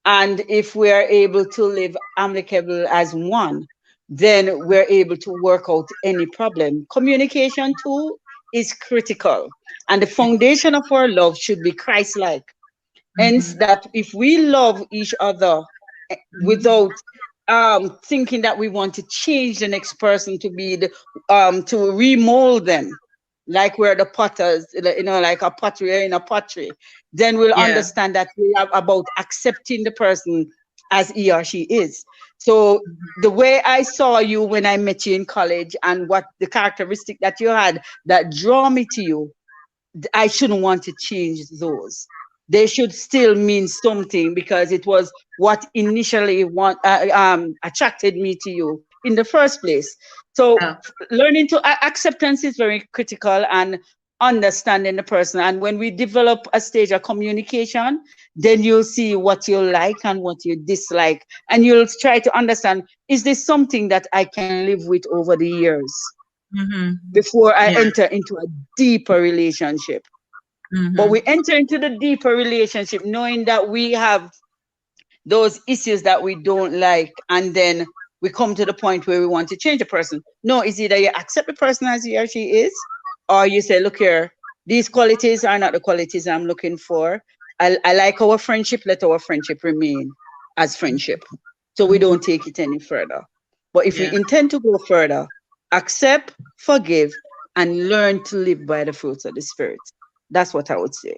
And if we are able to live amicable as one, then we're able to work out any problem. Communication too is critical. And the foundation of our love should be Christ-like. Hence, Mm-hmm. that if we love each other Mm-hmm. without thinking that we want to change the next person to be to remold them, like we're the potters, like a pottery in a pottery, then we'll Yeah. understand that we are about accepting the person as he or she is. So the way I saw you when I met you in college and what the characteristic that you had that draw me to you, I shouldn't want to change those. They should still mean something because it was what initially attracted me to you in the first place. So Yeah. learning to acceptance is very critical, and understanding the person. And when we develop a stage of communication, then you'll see what you like and what you dislike, and you'll try to understand, is this something that I can live with over the years Mm-hmm. before I Yeah. enter into a deeper relationship. But Mm-hmm. we enter into the deeper relationship knowing that we have those issues that we don't like, and then we come to the point where we want to change a person. No, it's either you accept the person as he or she is, or you say, look here, these qualities are not the qualities I'm looking for. I like our friendship, let our friendship remain as friendship. So we Mm-hmm. don't take it any further. But if we Yeah. intend to go further, accept, forgive, and learn to live by the fruits of the Spirit. That's what I would say.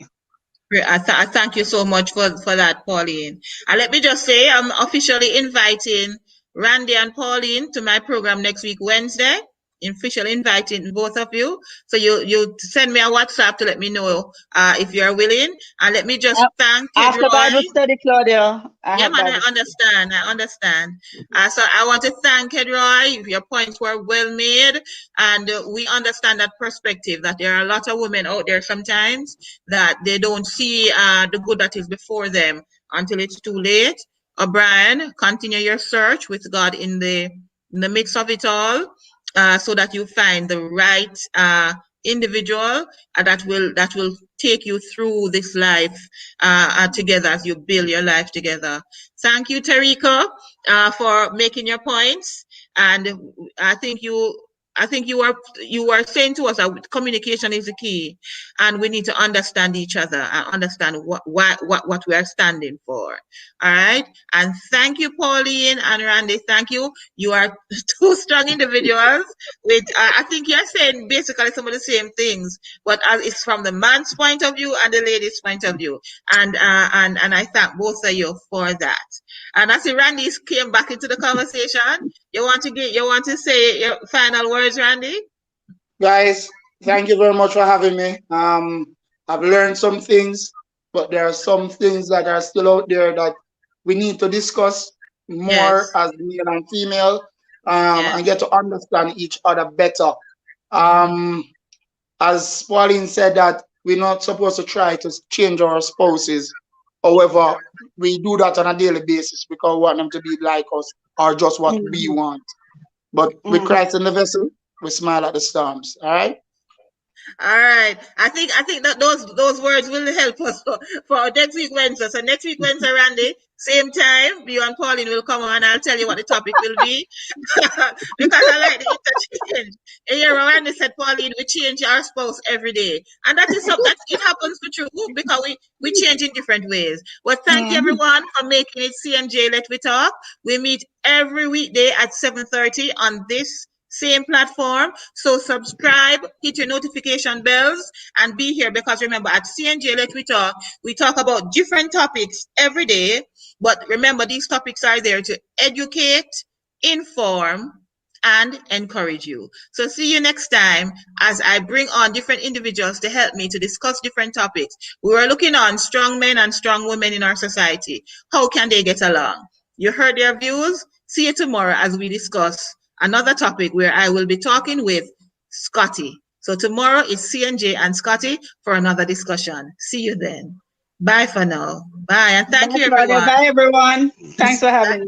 Great. I thank you so much for that, Pauline. And let me just say, I'm officially inviting Randy and Pauline to my program next week, Wednesday. Officially inviting both of you. So you send me a WhatsApp to let me know if you're willing. And let me just thank Ted After Roy. Bible study, Claudia, I Yeah, have man, I Bible study. understand. I understand. So I want to thank Roy. Your points were well made, and we understand that perspective that there are a lot of women out there sometimes that they don't see the good that is before them until it's too late. O'Brien, continue your search with God in the midst of it all, so that you find the right individual that will take you through this life together as you build your life together. Thank you, Tarika, for making your points. And I think you you are saying to us that communication is the key, and we need to understand each other and understand what we are standing for. All right. And thank you, Pauline and Randy. Thank you. You are two strong individuals with I think you're saying basically some of the same things, but it's from the man's point of view and the lady's point of view. And I thank both of you for that. And I see Randy came back into the conversation. You want to say your final words, Randy? Guys, thank you very much for having me. I've learned some things, but there are some things that are still out there that we need to discuss more Yes. as male and female, Yes. and get to understand each other better. Mm-hmm. Um, as Pauline said, that we're not supposed to try to change our spouses. However, we do that on a daily basis because we want them to be like us or just what we Mhm, want. But with mhm. Christ in the vessel, we smile at the storms. All right. All right. I think that those words will help us for next week Wednesday. So next week Wednesday, Randy, same time, you and Pauline will come on and I'll tell you what the topic will be. Because I like the interchange. And yeah, Randy said, Pauline, we change our spouse every day. And that is something that it happens for true because we change in different ways. Well, thank you Mhm. everyone for making it CNJ Let We Talk. We meet every weekday at 7:30 on this same platform. So subscribe, hit your notification bells, and be here because remember at CNJ Let we talk about different topics every day. But remember, these topics are there to educate, inform, and encourage you. So see you next time as I bring on different individuals to help me to discuss different topics. We were looking on strong men and strong women in our society. How can they get along? You heard their views. See you tomorrow as we discuss another topic where I will be talking with Scotty. So tomorrow is CNJ and Scotty for another discussion. See you then. Bye for now. Bye. And thank Bye, you, Claudia. everyone. Bye, everyone. Thanks for having me.